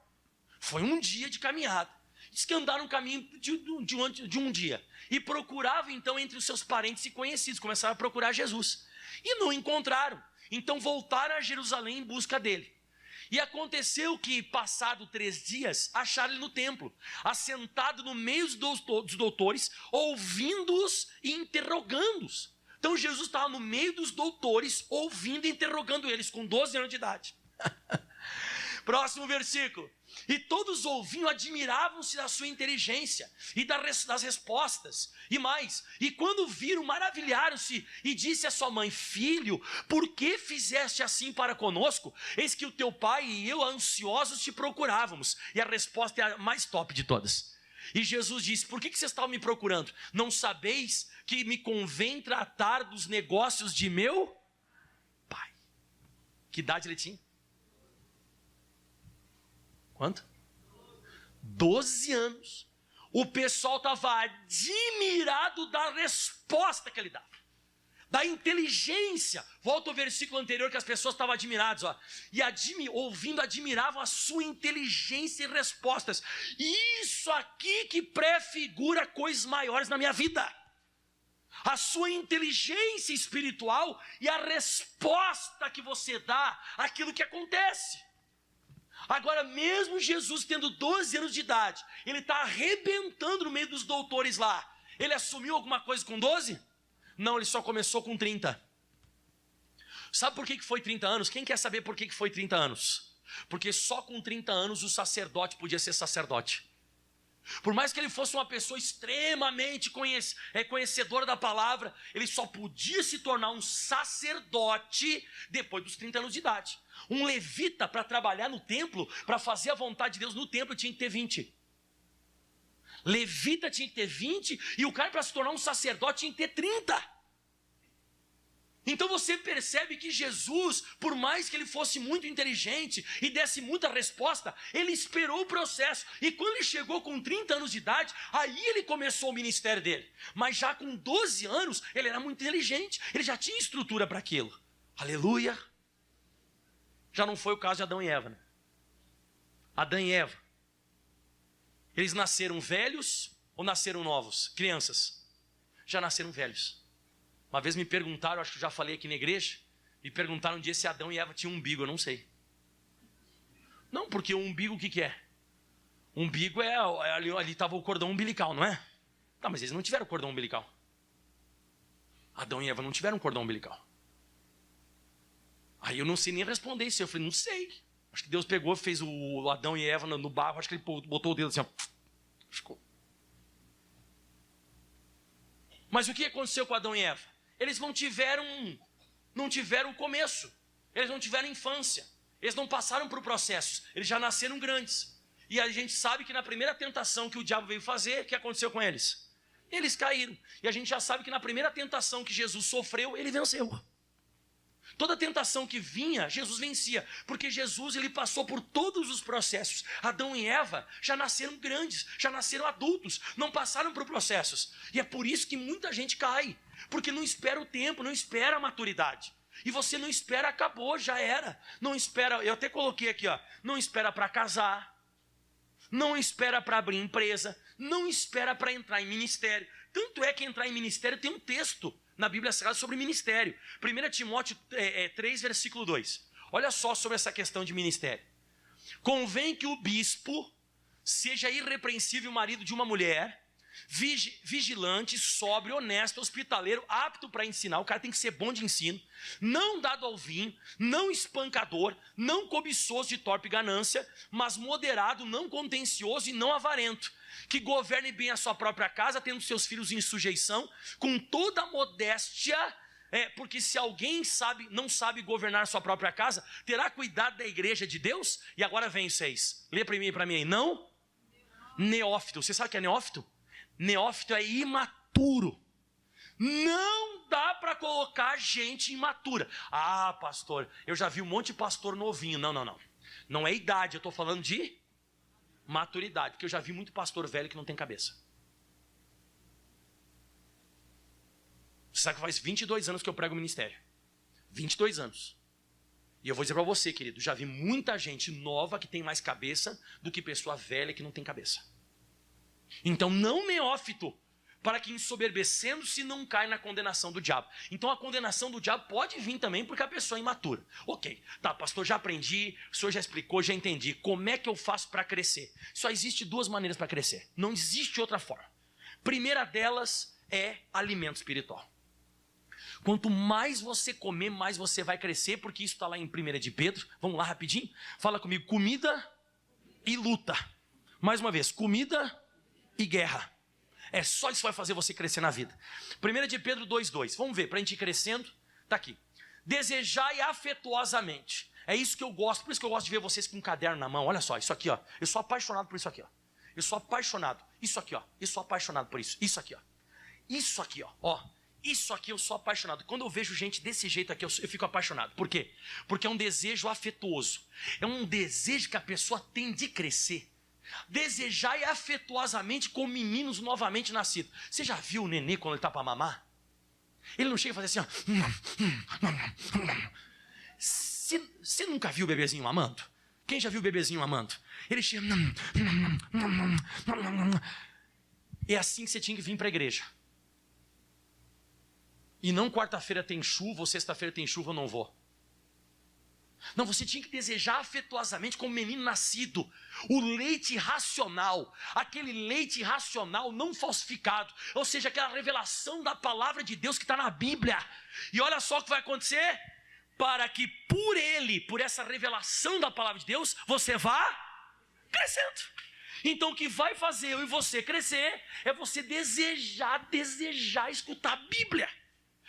Foi um dia de caminhada. Diz que andaram o caminho de um dia. E procuravam então entre os seus parentes e conhecidos, começaram a procurar Jesus. E não encontraram. Então voltaram a Jerusalém em busca dele. E aconteceu que, passado 3 dias, acharam ele no templo, assentado no meio dos doutores, ouvindo-os e interrogando-os. Então Jesus estava no meio dos doutores, ouvindo e interrogando eles, com 12 anos de idade. Próximo versículo. E todos ouviam, admiravam-se da sua inteligência e das respostas. E mais, e quando viram, maravilharam-se e disse a sua mãe: filho, por que fizeste assim para conosco? Eis que o teu pai e eu, ansiosos, te procurávamos. E a resposta é a mais top de todas. E Jesus disse: por que vocês estavam me procurando? Não sabeis que me convém tratar dos negócios de meu pai? Que idade ele tinha? Quanto? 12 anos. O pessoal estava admirado da resposta que ele dava, da inteligência. Volta ao versículo anterior que as pessoas estavam admiradas, ó. E ouvindo, admiravam a sua inteligência e respostas. Isso aqui que prefigura coisas maiores na minha vida. A sua inteligência espiritual e a resposta que você dá àquilo que acontece. Agora, mesmo Jesus tendo 12 anos de idade, ele está arrebentando no meio dos doutores lá. Ele assumiu alguma coisa com 12? Não, ele só começou com 30. Sabe por que foi 30 anos? Quem quer saber por que foi 30 anos? Porque só com 30 anos o sacerdote podia ser sacerdote. Por mais que ele fosse uma pessoa extremamente conhecedora da palavra, ele só podia se tornar um sacerdote depois dos 30 anos de idade. Um levita, para trabalhar no templo, para fazer a vontade de Deus no templo, tinha que ter 20. Levita tinha que ter 20 e o cara, para se tornar um sacerdote, tinha que ter 30. Então você percebe que Jesus, por mais que ele fosse muito inteligente e desse muita resposta, ele esperou o processo. E quando ele chegou com 30 anos de idade, aí ele começou o ministério dele. Mas já com 12 anos, ele era muito inteligente, ele já tinha estrutura para aquilo. Aleluia! Já não foi o caso de Adão e Eva, né? Adão e Eva, eles nasceram velhos ou nasceram novos? Crianças. Já nasceram velhos. Uma vez me perguntaram, acho que eu já falei aqui na igreja, me perguntaram um dia se Adão e Eva tinham umbigo, eu não sei. Não, porque o umbigo o que é? O umbigo ali estava o cordão umbilical, não é? Tá, mas eles não tiveram cordão umbilical. Adão e Eva não tiveram cordão umbilical. Aí eu não sei nem responder isso, eu falei, não sei. Acho que Deus pegou, fez o Adão e Eva no barro, acho que ele botou o dedo assim, ó, ficou. Mas o que aconteceu com Adão e Eva? Eles não tiveram o começo, eles não tiveram infância, eles não passaram por processos, eles já nasceram grandes. E a gente sabe que na primeira tentação que o diabo veio fazer, o que aconteceu com eles? Eles caíram. E a gente já sabe que na primeira tentação que Jesus sofreu, ele venceu. Toda tentação que vinha, Jesus vencia, porque Jesus ele passou por todos os processos. Adão e Eva já nasceram grandes, já nasceram adultos, não passaram por processos. E é por isso que muita gente cai, porque não espera o tempo, não espera a maturidade. E você não espera, acabou, já era. Não espera, eu até coloquei aqui, ó, não espera para casar, não espera para abrir empresa, não espera para entrar em ministério. Tanto é que entrar em ministério tem um texto na Bíblia Sagrada sobre ministério. 1 Timóteo 3, versículo 2. Olha só sobre essa questão de ministério. Convém que o bispo seja irrepreensível marido de uma mulher, vigilante, sóbrio, honesto, hospitaleiro, apto para ensinar. O cara tem que ser bom de ensino, não dado ao vinho, não espancador, não cobiçoso de torpe ganância, mas moderado, não contencioso e não avarento, que governe bem a sua própria casa, tendo seus filhos em sujeição, com toda a modéstia, porque se alguém não sabe governar sua própria casa, terá cuidado da igreja de Deus. E agora vem o 6, lê para mim aí, não? Neófito, você sabe o que é neófito? Neófito é imaturo. Não dá para colocar gente imatura. Ah, pastor, eu já vi um monte de pastor novinho. Não. Não é idade, eu estou falando de maturidade, porque eu já vi muito pastor velho que não tem cabeça. Você sabe que faz 22 anos que eu prego ministério. 22 anos. E eu vou dizer para você, querido, já vi muita gente nova que tem mais cabeça do que pessoa velha que não tem cabeça. Então não neófito, para que ensoberbecendo-se não cai na condenação do diabo. Então a condenação do diabo pode vir também porque a pessoa é imatura. Ok, tá, pastor, já aprendi, o senhor já explicou, já entendi. Como é que eu faço para crescer? Só existe duas maneiras para crescer, não existe outra forma. Primeira delas é alimento espiritual. Quanto mais você comer, mais você vai crescer, porque isso está lá em 1 de Pedro. Vamos lá rapidinho? Fala comigo, comida e luta. Mais uma vez, comida e guerra. É só isso que vai fazer você crescer na vida. 1 de Pedro 2,2. Vamos ver, para a gente ir crescendo. Está aqui. Desejai afetuosamente. É isso que eu gosto. Por isso que eu gosto de ver vocês com um caderno na mão. Olha só, isso aqui, ó. Eu sou apaixonado por isso aqui, ó. Eu sou apaixonado. Isso aqui, ó. Eu sou apaixonado por isso. Isso aqui, ó. Isso aqui, ó. Isso aqui eu sou apaixonado. Quando eu vejo gente desse jeito aqui, eu fico apaixonado. Por quê? Porque é um desejo afetuoso. É um desejo que a pessoa tem de crescer. Desejai afetuosamente com meninos novamente nascidos. Você já viu o nenê quando ele está para mamar? Ele não chega a fazer assim, ó. Você nunca viu o bebezinho mamando? Quem já viu o bebezinho mamando? Ele chega. É assim que você tinha que vir para a igreja. E não quarta-feira tem chuva ou sexta-feira tem chuva, eu não vou. Não, você tinha que desejar afetuosamente como menino nascido. O leite racional, aquele leite racional não falsificado, ou seja, aquela revelação da palavra de Deus que está na Bíblia. E olha só o que vai acontecer, para que por essa revelação da palavra de Deus, você vá crescendo. Então o que vai fazer eu e você crescer é você desejar escutar a Bíblia.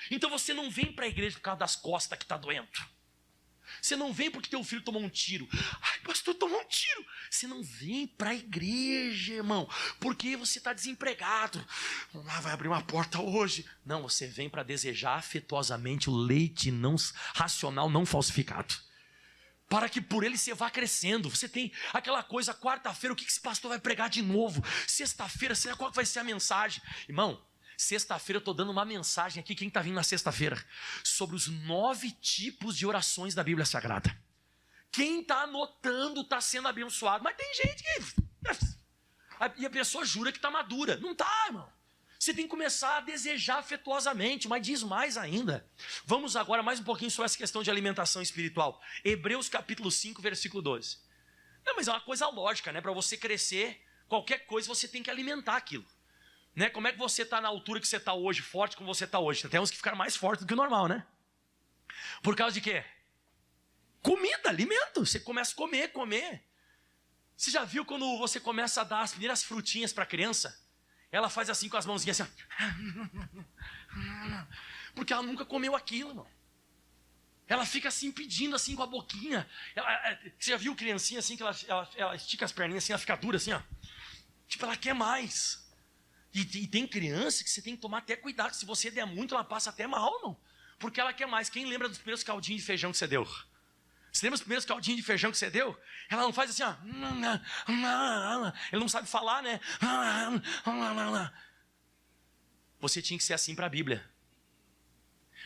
Então você não vem para a igreja por causa das costas que está doendo. Você não vem porque teu filho tomou um tiro. Ai, pastor, tomou um tiro. Você não vem para a igreja, irmão, porque você está desempregado. Vai abrir uma porta hoje. Não, você vem para desejar afetuosamente o leite não racional, não falsificado. Para que por ele você vá crescendo. Você tem aquela coisa, quarta-feira, o que esse pastor vai pregar de novo? Sexta-feira, qual vai ser a mensagem? Irmão, sexta-feira eu estou dando uma mensagem aqui, quem está vindo na sexta-feira? Sobre os 9 tipos de orações da Bíblia Sagrada. Quem está anotando está sendo abençoado. Mas tem gente que... E a pessoa jura que está madura. Não está, irmão. Você tem que começar a desejar afetuosamente, mas diz mais ainda. Vamos agora mais um pouquinho sobre essa questão de alimentação espiritual. Hebreus capítulo 5, versículo 12. Não, mas é uma coisa lógica, né? Para você crescer, qualquer coisa você tem que alimentar aquilo. Né? Como é que você está na altura que você está hoje, forte como você está hoje? Tem uns que ficaram mais fortes do que o normal, né? Por causa de quê? Comida, alimento. Você começa a comer. Você já viu quando você começa a dar as primeiras frutinhas para a criança? Ela faz assim com as mãozinhas assim, ó. Porque ela nunca comeu aquilo, irmão. Ela fica assim pedindo assim com a boquinha. Você já viu criancinha assim que ela estica as perninhas assim, ela fica dura assim, ó. Tipo, ela quer mais. E tem criança que você tem que tomar até cuidado. Se você der muito, ela passa até mal, irmão. Porque ela quer mais. Quem lembra dos primeiros caldinhos de feijão que você deu? Você lembra dos primeiros caldinhos de feijão que você deu? Ela não faz assim, ó. Ele não sabe falar, né? Você tinha que ser assim para a Bíblia.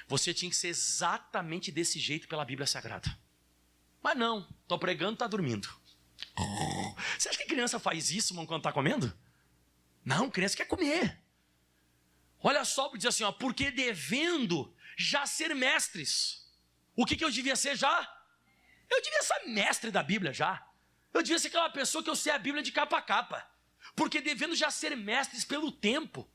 Você tinha que ser exatamente desse jeito pela Bíblia Sagrada. Mas não, tô pregando, tá dormindo. Você acha que criança faz isso, irmão, quando tá comendo? Não, criança quer comer. Olha só, diz assim, ó, porque devendo já ser mestres. O que eu devia ser já? Eu devia ser mestre da Bíblia já. Eu devia ser aquela pessoa que eu sei a Bíblia de capa a capa. Porque devendo já ser mestres pelo tempo,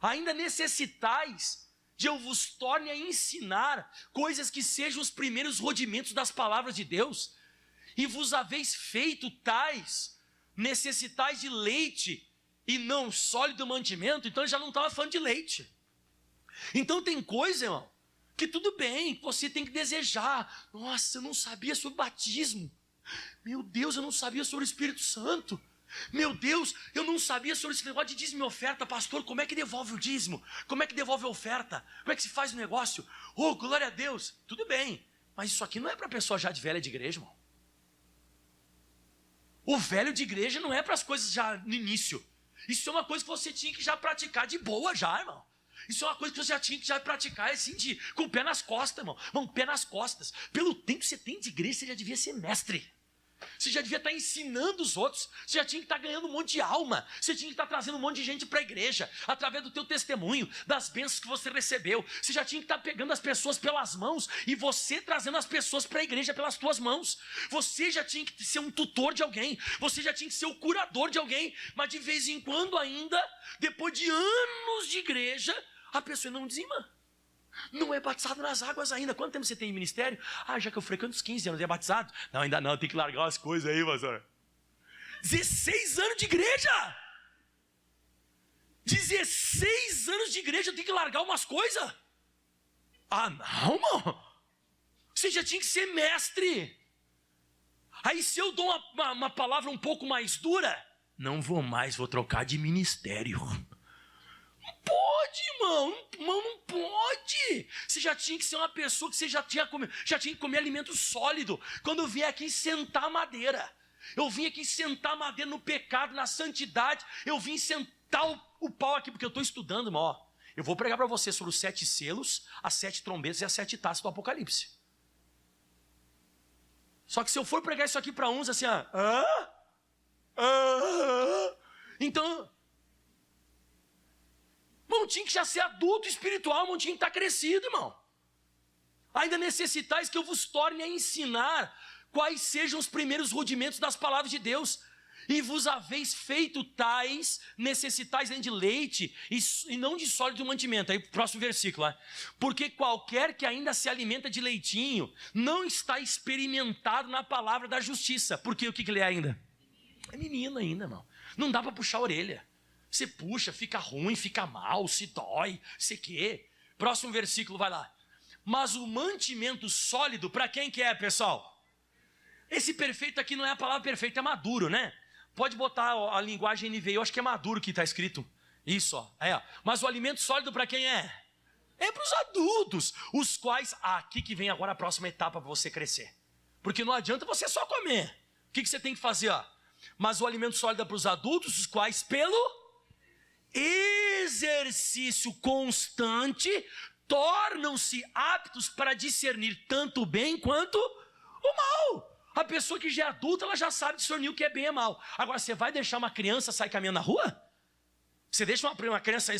ainda necessitais de eu vos torne a ensinar coisas que sejam os primeiros rudimentos das palavras de Deus. E vos haveis feito tais, necessitais de leite e não sólido mantimento. Então ele já não estava falando de leite. Então tem coisa, irmão, que tudo bem, que você tem que desejar. Nossa, eu não sabia sobre batismo. Meu Deus, eu não sabia sobre o Espírito Santo. Meu Deus, eu não sabia sobre esse negócio de dízimo e oferta. Pastor, como é que devolve o dízimo? Como é que devolve a oferta? Como é que se faz o negócio? Oh, glória a Deus. Tudo bem, mas isso aqui não é para pessoa já de velha de igreja, irmão. O velho de igreja não é para as coisas já no início. Isso é uma coisa que você tinha que já praticar de boa já, irmão. Isso é uma coisa que você já tinha que já praticar, assim, com o pé nas costas, irmão. Com o pé nas costas. Pelo tempo que você tem de igreja, você já devia ser mestre. Você já devia estar ensinando os outros. Você já tinha que estar ganhando um monte de alma. Você tinha que estar trazendo um monte de gente para a igreja, através do teu testemunho, das bênçãos que você recebeu. Você já tinha que estar pegando as pessoas pelas mãos e você trazendo as pessoas para a igreja pelas tuas mãos. Você já tinha que ser um tutor de alguém. Você já tinha que ser o curador de alguém. Mas de vez em quando ainda, depois de anos de igreja, a pessoa não dizima. Não é batizado nas águas ainda. Quanto tempo você tem em ministério? Ah, já que eu frequento uns 15 anos, é batizado? Não, ainda não, tem que largar as coisas aí, pastor. 16 anos de igreja! 16 anos de igreja, eu tenho que largar umas coisas? Ah, não, mano. Você já tinha que ser mestre. Aí se eu dou uma palavra um pouco mais dura, não vou mais, vou trocar de ministério. Pode, irmão, não pode. Você já tinha que ser uma pessoa que você já tinha que comer alimento sólido. Quando eu vim aqui sentar madeira, eu vim aqui sentar madeira no pecado, na santidade. Eu vim sentar o pau aqui, porque eu estou estudando, irmão. Ó, eu vou pregar para você sobre os 7 selos, as 7 trombetas e as 7 taças do Apocalipse. Só que se eu for pregar isso aqui para uns assim, então... Irmão, tinha que já ser adulto espiritual, irmão, tinha que estar crescido, irmão. Ainda necessitais que eu vos torne a ensinar quais sejam os primeiros rudimentos das palavras de Deus. E vos haveis feito tais, necessitais de leite e não de sólido mantimento. Aí, próximo versículo. Porque qualquer que ainda se alimenta de leitinho não está experimentado na palavra da justiça. Porque o que ele é ainda? É menino ainda, irmão. Não dá para puxar a orelha. Você puxa, fica ruim, fica mal, se dói, sei quê. Próximo versículo, vai lá. Mas o mantimento sólido, para quem que é, pessoal? Esse perfeito aqui não é a palavra perfeita, é maduro, né? Pode botar a linguagem NVI, eu acho que é maduro que está escrito. Isso, ó. Mas o alimento sólido para quem é? É para os adultos, os quais... aqui que vem agora a próxima etapa para você crescer. Porque não adianta você só comer. O que você tem que fazer, ó? Mas o alimento sólido é para os adultos, os quais pelo exercício constante tornam-se aptos para discernir tanto o bem quanto o mal. A pessoa que já é adulta, ela já sabe discernir o que é bem e mal. Agora, você vai deixar uma criança sair caminhando na rua? Você deixa uma criança...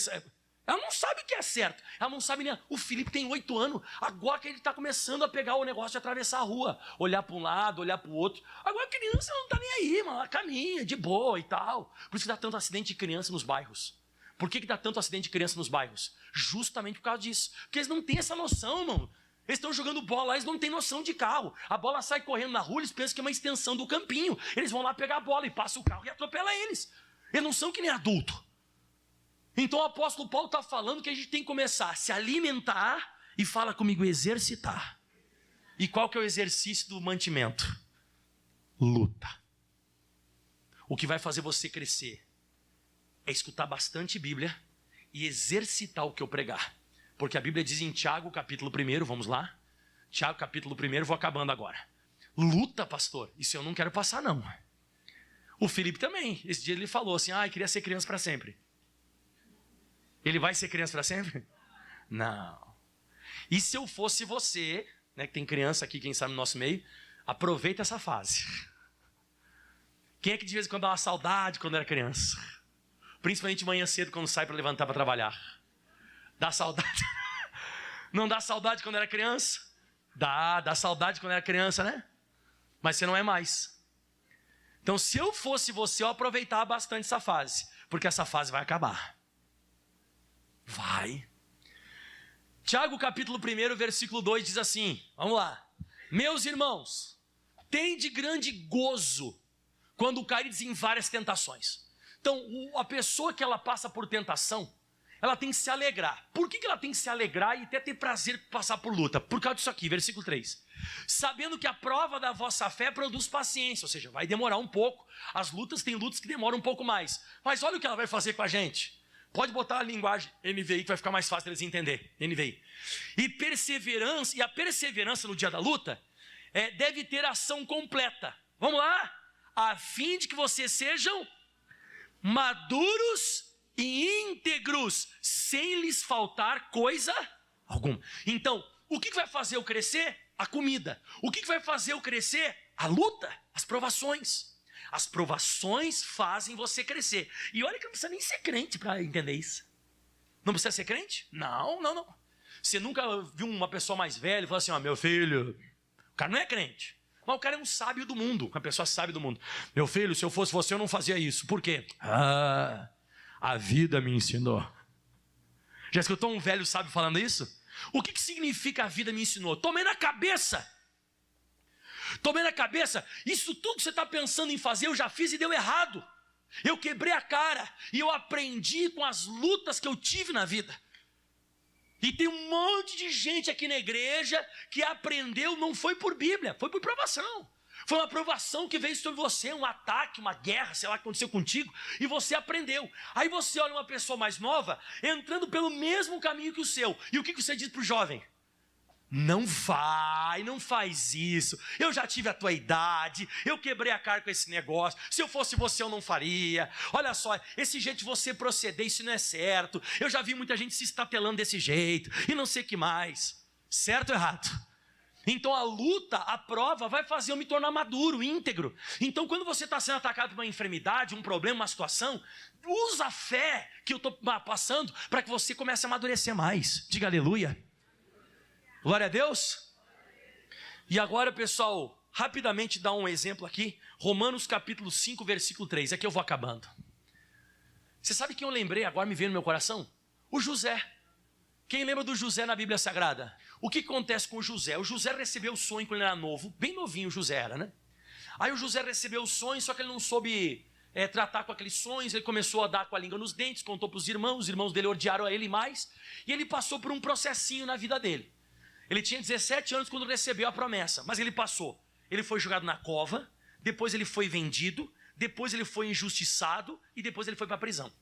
ela não sabe o que é certo. Ela não sabe nem... O Felipe tem 8 anos. Agora que ele está começando a pegar o negócio de atravessar a rua. Olhar para um lado, olhar para o outro. Agora a criança não está nem aí, mano. Ela caminha de boa e tal. Por isso que dá tanto acidente de criança nos bairros. Por que dá tanto acidente de criança nos bairros? Justamente por causa disso. Porque eles não têm essa noção, mano. Eles estão jogando bola lá, eles não têm noção de carro. A bola sai correndo na rua, eles pensam que é uma extensão do campinho. Eles vão lá pegar a bola e passa o carro e atropela eles. Eles não são que nem adulto. Então o apóstolo Paulo está falando que a gente tem que começar a se alimentar e fala comigo, exercitar. E qual que é o exercício do mantimento? Luta. O que vai fazer você crescer é escutar bastante Bíblia e exercitar o que eu pregar. Porque a Bíblia diz em Tiago, capítulo 1, vamos lá? Tiago, capítulo 1, vou acabando agora. Luta, pastor. Isso eu não quero passar, não. O Felipe também. Esse dia ele falou assim, queria ser criança para sempre. Ele vai ser criança para sempre? Não. E se eu fosse você, né, que tem criança aqui, quem sabe no nosso meio, aproveita essa fase. Quem é que de vez em quando dá uma saudade quando era criança? Principalmente de manhã cedo, quando sai para levantar para trabalhar. Dá saudade? Não dá saudade quando era criança? Dá saudade quando era criança, né? Mas você não é mais. Então, se eu fosse você, eu aproveitava bastante essa fase. Porque essa fase vai acabar. Vai. Tiago capítulo 1, versículo 2 diz assim, vamos lá. Meus irmãos, tende grande gozo quando caídes em várias tentações. Então, a pessoa que ela passa por tentação, ela tem que se alegrar. Por que ela tem que se alegrar e até ter prazer de passar por luta? Por causa disso aqui, versículo 3. Sabendo que a prova da vossa fé produz paciência, ou seja, vai demorar um pouco. As lutas, tem lutas que demoram um pouco mais. Mas olha o que ela vai fazer com a gente. Pode botar a linguagem NVI que vai ficar mais fácil eles entenderem. NVI. E perseverança, e a perseverança no dia da luta deve ter ação completa. Vamos lá? A fim de que vocês sejam maduros e íntegros, sem lhes faltar coisa alguma. Então, o que vai fazer eu crescer? A comida. O que vai fazer eu crescer? A luta, as provações. As provações fazem você crescer. E olha que não precisa nem ser crente para entender isso. Não precisa ser crente? Não. Você nunca viu uma pessoa mais velha e falou assim, meu filho, o cara não é crente. Mas o cara é um sábio do mundo, uma pessoa sábia do mundo. Meu filho, se eu fosse você, eu não fazia isso. Por quê? A vida me ensinou. Já escutou um velho sábio falando isso? O que significa a vida me ensinou? Tomei na cabeça. Isso tudo que você está pensando em fazer, eu já fiz e deu errado. Eu quebrei a cara e eu aprendi com as lutas que eu tive na vida. E tem um monte de gente aqui na igreja que aprendeu, não foi por Bíblia, foi por provação. Foi uma provação que veio sobre você, um ataque, uma guerra, sei lá o que aconteceu contigo, e você aprendeu. Aí você olha uma pessoa mais nova, entrando pelo mesmo caminho que o seu. E o que você diz para o jovem? Não faz isso. Eu já tive a tua idade, eu quebrei a cara com esse negócio. Se eu fosse você, eu não faria. Olha só, esse jeito de você proceder, isso não é certo. Eu já vi muita gente se estatelando desse jeito, e não sei o que mais. Certo ou errado? Então a luta, a prova vai fazer eu me tornar maduro, íntegro. Então quando você está sendo atacado por uma enfermidade, um problema, uma situação, usa a fé que eu estou passando para que você comece a amadurecer mais. Diga aleluia. Glória a Deus. E agora, pessoal, rapidamente dar um exemplo aqui. Romanos capítulo 5, versículo 3. Aqui eu vou acabando. Você sabe quem eu lembrei agora, me veio no meu coração? O José. Quem lembra do José na Bíblia Sagrada? O que acontece com o José? O José recebeu o sonho quando ele era novo. Bem novinho o José era, né? Aí o José recebeu o sonho, só que ele não soube tratar com aqueles sonhos, ele começou a dar com a língua nos dentes, contou para os irmãos dele odiaram a ele mais, e ele passou por um processinho na vida dele. Ele tinha 17 anos quando recebeu a promessa, mas ele passou. Ele foi jogado na cova, depois ele foi vendido, depois ele foi injustiçado e depois ele foi para a prisão.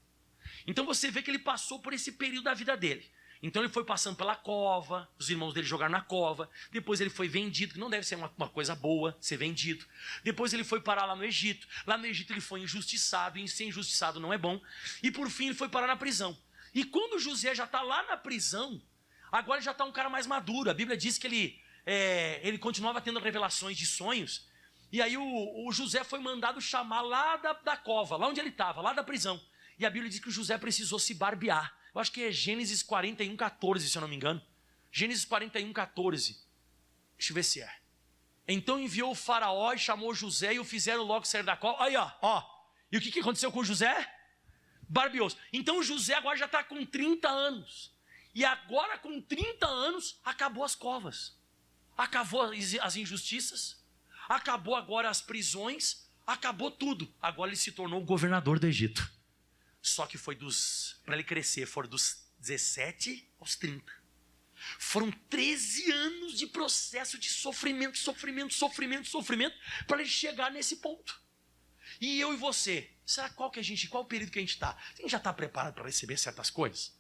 Então você vê que ele passou por esse período da vida dele. Então ele foi passando pela cova, os irmãos dele jogaram na cova, depois ele foi vendido, que não deve ser uma coisa boa ser vendido. Depois ele foi parar lá no Egito ele foi injustiçado, e ser injustiçado não é bom. E por fim ele foi parar na prisão. E quando José já está lá na prisão, agora ele já está um cara mais maduro. A Bíblia diz que ele continuava tendo revelações de sonhos. E aí o José foi mandado chamar lá da cova, lá onde ele estava, lá da prisão. E a Bíblia diz que o José precisou se barbear. Eu acho que é Gênesis 41, 14, se eu não me engano. Gênesis 41, 14. Deixa eu ver se é. Então enviou o faraó e chamou José e o fizeram logo sair da cova. Aí, ó. E o que aconteceu com o José? Barbeou-se. Então o José agora já está com 30 anos. E agora com 30 anos, acabou as covas. Acabou as injustiças. Acabou agora as prisões. Acabou tudo. Agora ele se tornou o governador do Egito. Só que foi para ele crescer, foram dos 17 aos 30. Foram 13 anos de processo de sofrimento, para ele chegar nesse ponto. E eu e você, será qual o período que a gente está? A gente já está preparado para receber certas coisas?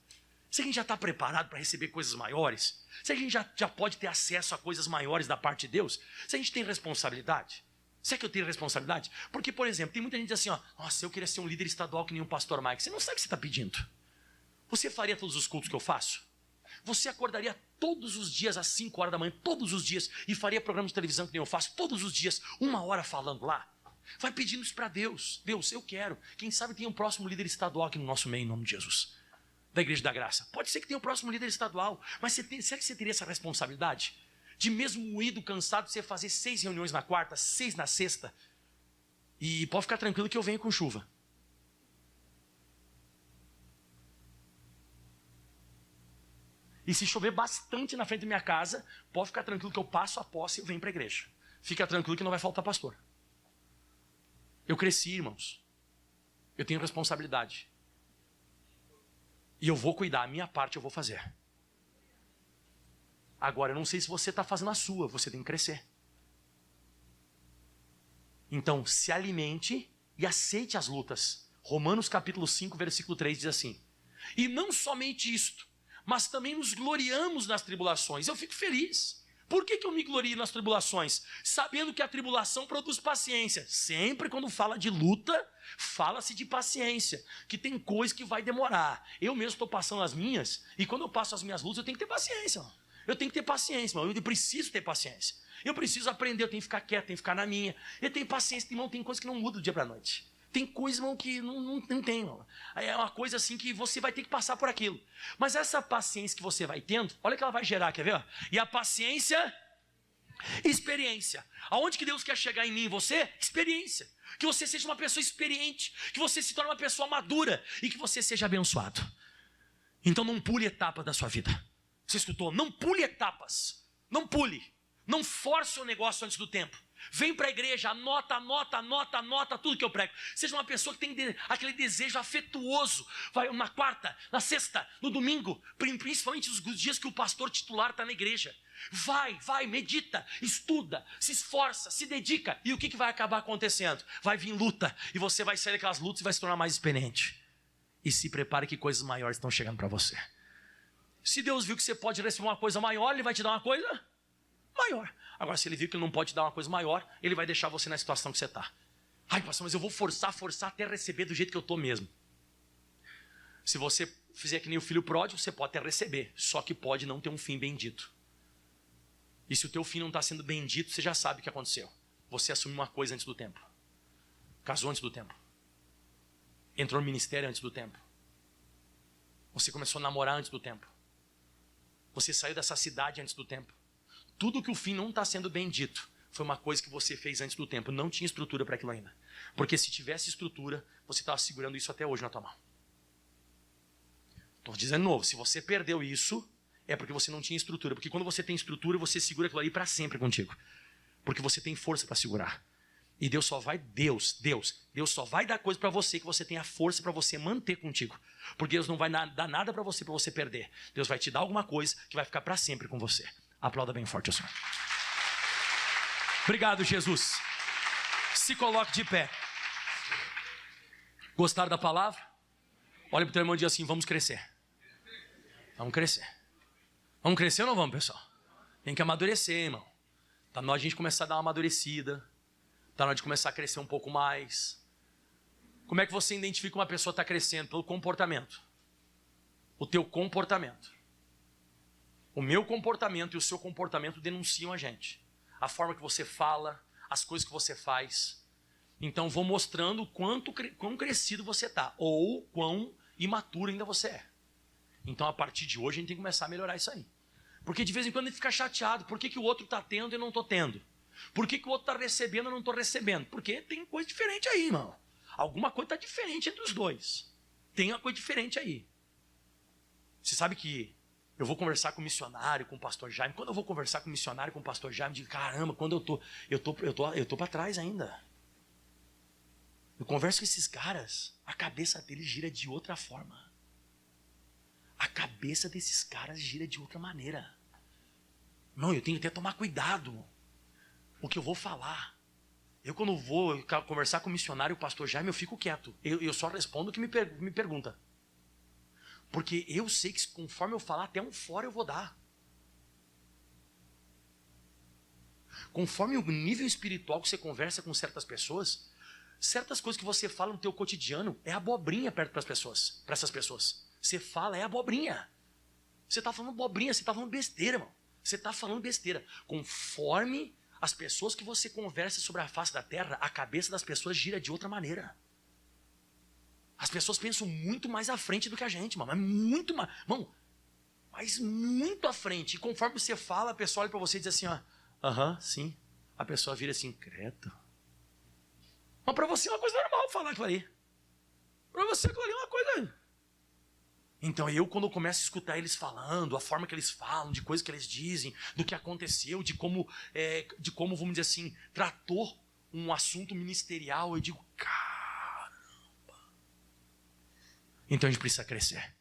Será que a gente já está preparado para receber coisas maiores? Será que a gente já pode ter acesso a coisas maiores da parte de Deus? Se a gente tem responsabilidade? Será que eu tenho responsabilidade? Porque, por exemplo, tem muita gente assim, nossa, eu queria ser um líder estadual que nem um pastor Mike. Você não sabe o que você está pedindo. Você faria todos os cultos que eu faço? Você acordaria todos os dias às 5 horas da manhã, todos os dias, e faria programa de televisão que nem eu faço, todos os dias, 1 hora falando lá? Vai pedindo isso para Deus. Deus, eu quero. Quem sabe tem um próximo líder estadual aqui no nosso meio, em nome de Jesus. Da Igreja da Graça. Pode ser que tenha um próximo líder estadual, mas será que você teria essa responsabilidade? De mesmo moído, cansado, você fazer 6 reuniões na quarta, 6 na sexta. E pode ficar tranquilo que eu venho com chuva. E se chover bastante na frente da minha casa, pode ficar tranquilo que eu passo a posse e eu venho para a igreja. Fica tranquilo que não vai faltar pastor. Eu cresci, irmãos. Eu tenho responsabilidade. E eu vou cuidar, a minha parte eu vou fazer. Agora, eu não sei se você está fazendo a sua, você tem que crescer. Então, se alimente e aceite as lutas. Romanos capítulo 5, versículo 3 diz assim: e não somente isto, mas também nos gloriamos nas tribulações. Eu fico feliz. Por que eu me glorio nas tribulações? Sabendo que a tribulação produz paciência. Sempre quando fala de luta, fala-se de paciência. Que tem coisa que vai demorar. Eu mesmo estou passando as minhas, e quando eu passo as minhas lutas, eu tenho que ter paciência. Eu tenho que ter paciência, irmão. Eu preciso ter paciência. Eu preciso aprender, eu tenho que ficar quieto, tenho que ficar na minha. Eu tenho paciência, irmão, tem coisa que não muda do dia para a noite. Tem coisa, irmão, que não tem, irmão. É uma coisa assim que você vai ter que passar por aquilo. Mas essa paciência que você vai tendo, olha o que ela vai gerar, quer ver? E a paciência, experiência. Aonde que Deus quer chegar em mim e você? Experiência. Que você seja uma pessoa experiente, que você se torne uma pessoa madura e que você seja abençoado. Então não pule etapas da sua vida. Você escutou? Não pule etapas. Não pule. Não force o negócio antes do tempo. Vem para a igreja, anota tudo que eu prego. Seja uma pessoa que tem aquele desejo afetuoso. Vai na quarta, na sexta, no domingo, principalmente os dias que o pastor titular está na igreja. Vai, medita, estuda, se esforça, se dedica. E o que vai acabar acontecendo? Vai vir luta e você vai sair daquelas lutas e vai se tornar mais experiente. E se prepare que coisas maiores estão chegando para você. Se Deus viu que você pode receber uma coisa maior, Ele vai te dar uma coisa maior. Agora, se Ele viu que Ele não pode te dar uma coisa maior, Ele vai deixar você na situação que você está. Ai, pastor, mas eu vou forçar até receber do jeito que eu estou mesmo. Se você fizer que nem o filho pródigo, você pode até receber, só que pode não ter um fim bendito. E se o teu fim não está sendo bendito, você já sabe o que aconteceu. Você assumiu uma coisa antes do tempo. Casou antes do tempo. Entrou no ministério antes do tempo. Você começou a namorar antes do tempo. Você saiu dessa cidade antes do tempo. Tudo que o fim não está sendo bendito foi uma coisa que você fez antes do tempo. Não tinha estrutura para aquilo ainda. Porque se tivesse estrutura, você estava segurando isso até hoje na tua mão. Estou dizendo de novo, se você perdeu isso, é porque você não tinha estrutura. Porque quando você tem estrutura, você segura aquilo ali para sempre contigo. Porque você tem força para segurar. E Deus só vai só vai dar coisa para você que você tenha força para você manter contigo. Porque Deus não vai dar nada para você perder. Deus vai te dar alguma coisa que vai ficar para sempre com você. Aplauda bem forte o Senhor. Obrigado, Jesus. Se coloque de pé. Gostaram da palavra? Olha para o teu irmão e diz assim: vamos crescer. Vamos crescer. Vamos crescer ou não vamos, pessoal? Tem que amadurecer, irmão. Tá na hora de a gente começar a dar uma amadurecida. Tá na hora de começar a crescer um pouco mais. Como é que você identifica uma pessoa está crescendo? Pelo comportamento. O teu comportamento. O meu comportamento e o seu comportamento denunciam a gente. A forma que você fala, as coisas que você faz. Então vou mostrando quão crescido você está. Ou quão imaturo ainda você é. Então a partir de hoje a gente tem que começar a melhorar isso aí. Porque de vez em quando a gente fica chateado. Por que o outro está tendo e eu não estou tendo? Por que o outro está recebendo e eu não estou recebendo? Porque tem coisa diferente aí, irmão. Alguma coisa está diferente entre os dois. Tem uma coisa diferente aí. Você sabe que eu vou conversar com o missionário, com o pastor Jaime. Quando eu vou conversar com o missionário, com o pastor Jaime, eu digo, caramba, quando eu tô para trás ainda. Eu converso com esses caras, a cabeça deles gira de outra forma. A cabeça desses caras gira de outra maneira. Não, eu tenho que até tomar cuidado o que eu vou falar. Eu quando vou conversar com o missionário, o pastor Jaime, eu fico quieto. Eu só respondo o que me pergunta. Porque eu sei que conforme eu falar, até um fora eu vou dar. Conforme o nível espiritual que você conversa com certas pessoas, certas coisas que você fala no teu cotidiano é abobrinha perto para essas pessoas. Você fala, é abobrinha. Você está falando abobrinha, você está falando besteira, irmão. Você está falando besteira. Conforme as pessoas que você conversa sobre a face da terra, a cabeça das pessoas gira de outra maneira. As pessoas pensam muito mais à frente do que a gente, mano. Mas muito à frente. E conforme você fala, a pessoa olha para você e diz assim, ó, aham, sim. A pessoa vira assim, credo. Mas para você é uma coisa normal falar aquilo ali. Para você aquilo ali é uma coisa... Então eu, quando eu começo a escutar eles falando, a forma que eles falam, de coisas que eles dizem, do que aconteceu, de como, vamos dizer assim, tratou um assunto ministerial, eu digo, caramba. Então a gente precisa crescer.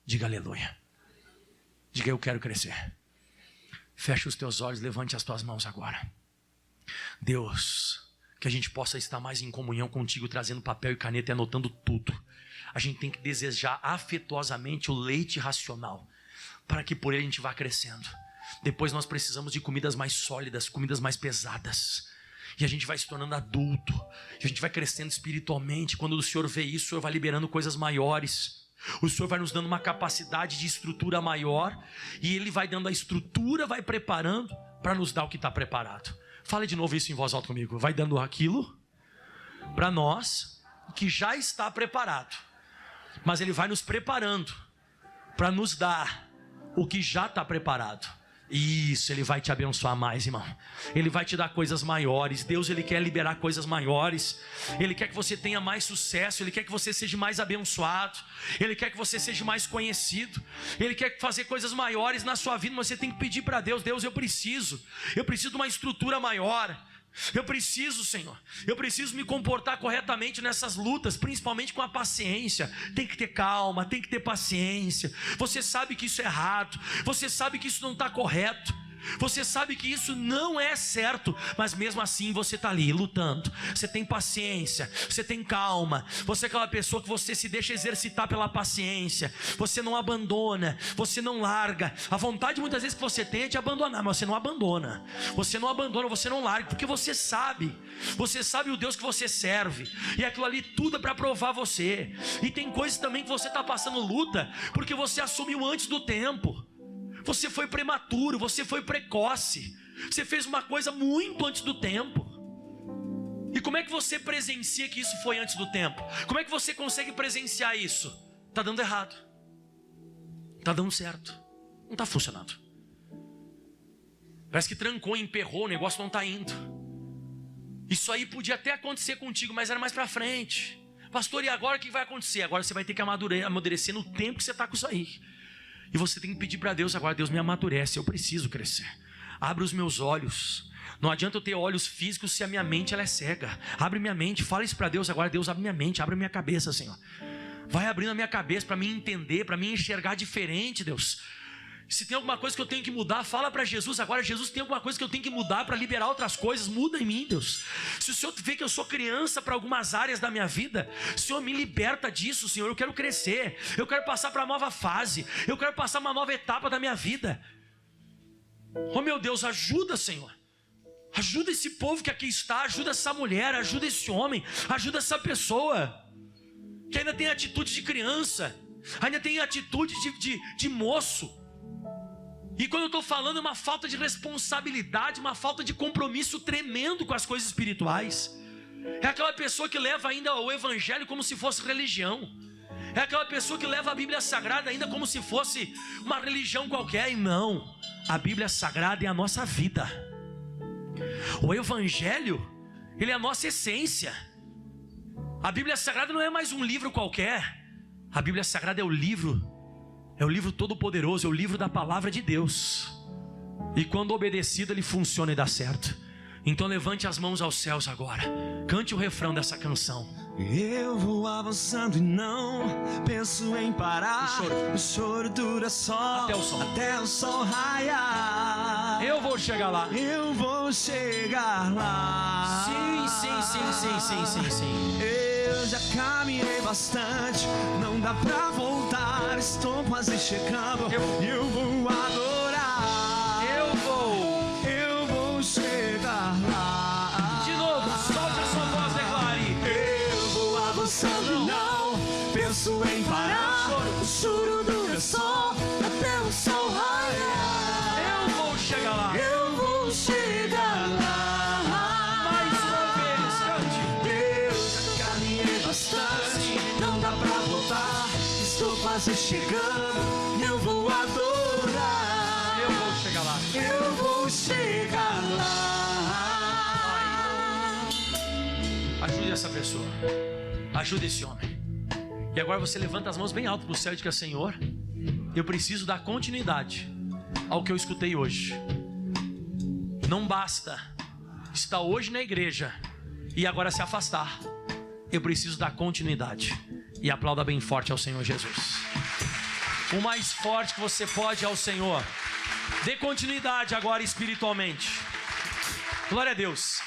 Diga aleluia. Diga eu quero crescer. Feche os teus olhos, levante as tuas mãos agora. Deus, que a gente possa estar mais em comunhão contigo, trazendo papel e caneta e anotando tudo. A gente tem que desejar afetuosamente o leite racional, para que por ele a gente vá crescendo. Depois nós precisamos de comidas mais sólidas, comidas mais pesadas. E a gente vai se tornando adulto, e a gente vai crescendo espiritualmente. Quando o Senhor vê isso, o Senhor vai liberando coisas maiores. O Senhor vai nos dando uma capacidade de estrutura maior, e Ele vai dando a estrutura, vai preparando para nos dar o que está preparado. Fale de novo isso em voz alta comigo. Vai dando aquilo para nós que já está preparado. Mas Ele vai nos preparando para nos dar o que já está preparado. Isso, Ele vai te abençoar mais, irmão. Ele vai te dar coisas maiores. Deus, Ele quer liberar coisas maiores. Ele quer que você tenha mais sucesso. Ele quer que você seja mais abençoado. Ele quer que você seja mais conhecido. Ele quer fazer coisas maiores na sua vida. Mas você tem que pedir para Deus. Deus, eu preciso de uma estrutura maior. Eu preciso, Senhor, eu preciso me comportar corretamente nessas lutas, principalmente com a paciência. Tem que ter calma, tem que ter paciência. Você sabe que isso é errado, você sabe que isso não está correto, você sabe que isso não é certo, mas mesmo assim você está ali lutando. Você tem paciência, você tem calma. Você é aquela pessoa que você se deixa exercitar pela paciência. Você não abandona, você não larga. A vontade muitas vezes que você tem é de abandonar, mas você não abandona. Você não abandona, você não larga, porque você sabe o Deus que você serve. E aquilo ali tudo é para provar você. E tem coisas também que você está passando luta, porque você assumiu antes do tempo. Você foi prematuro, você foi precoce. Você fez uma coisa muito antes do tempo. E como é que você presencia que isso foi antes do tempo? Como é que você consegue presenciar isso? Está dando errado. Está dando certo. Não está funcionando. Parece que trancou, emperrou, o negócio não está indo. Isso aí podia até acontecer contigo, mas era mais para frente. Pastor, e agora o que vai acontecer? Agora você vai ter que amadurecer no tempo que você está com isso aí. E você tem que pedir para Deus agora, Deus me amadurece, eu preciso crescer. abre os meus olhos. Não adianta eu ter olhos físicos se a minha mente ela é cega. Abre minha mente, fala isso para Deus agora. Deus, abre minha mente, abre minha cabeça, Senhor. Vai abrindo a minha cabeça para mim entender, para mim enxergar diferente, Deus. Se tem alguma coisa que eu tenho que mudar, fala para Jesus agora. Jesus, tem alguma coisa que eu tenho que mudar para liberar outras coisas, muda em mim, Deus. Se o Senhor vê que eu sou criança para algumas áreas da minha vida, Senhor, me liberta disso, Senhor. Eu quero crescer, eu quero passar para uma nova fase, eu quero passar uma nova etapa da minha vida. Oh meu Deus, ajuda, Senhor. Ajuda esse povo que aqui está, ajuda essa mulher, ajuda esse homem, ajuda essa pessoa que ainda tem atitude de criança, ainda tem atitude de moço. E quando eu estou falando, é uma falta de responsabilidade, uma falta de compromisso tremendo com as coisas espirituais. É aquela pessoa que leva ainda o evangelho como se fosse religião. É aquela pessoa que leva a Bíblia Sagrada ainda como se fosse uma religião qualquer. E não, a Bíblia Sagrada é a nossa vida. O evangelho, ele é a nossa essência. A Bíblia Sagrada não é mais um livro qualquer. A Bíblia Sagrada é o livro todo-poderoso, é o livro da palavra de Deus. E quando obedecido, ele funciona e dá certo. Então levante as mãos aos céus agora. Cante o refrão dessa canção. Eu vou avançando e não penso em parar. O choro dura só até o sol raiar. Eu vou chegar lá. Eu vou chegar lá. Sim. Eu já caminhei bastante, não dá pra voltar. Estou quase chegando. Eu vou adorar. Eu vou chegar lá. De novo, solte a sua voz, declare. Eu vou avançando, não penso em parar. O choro dura só até o sol raiar. Eu vou chegar lá. Eu vou chegar lá. Mais uma vez, cante. Eu já caminhei bastante, não dá pra voltar. Estou quase chegando, eu vou adorar. Eu vou chegar lá. Eu vou chegar lá. Ajude essa pessoa. Ajude esse homem. E agora você levanta as mãos bem alto para o céu e diga: Senhor, eu preciso dar continuidade ao que eu escutei hoje. Não basta estar hoje na igreja e agora se afastar. Eu preciso dar continuidade. E aplauda bem forte ao Senhor Jesus. O mais forte que você pode ao Senhor. Dê continuidade agora espiritualmente. Glória a Deus.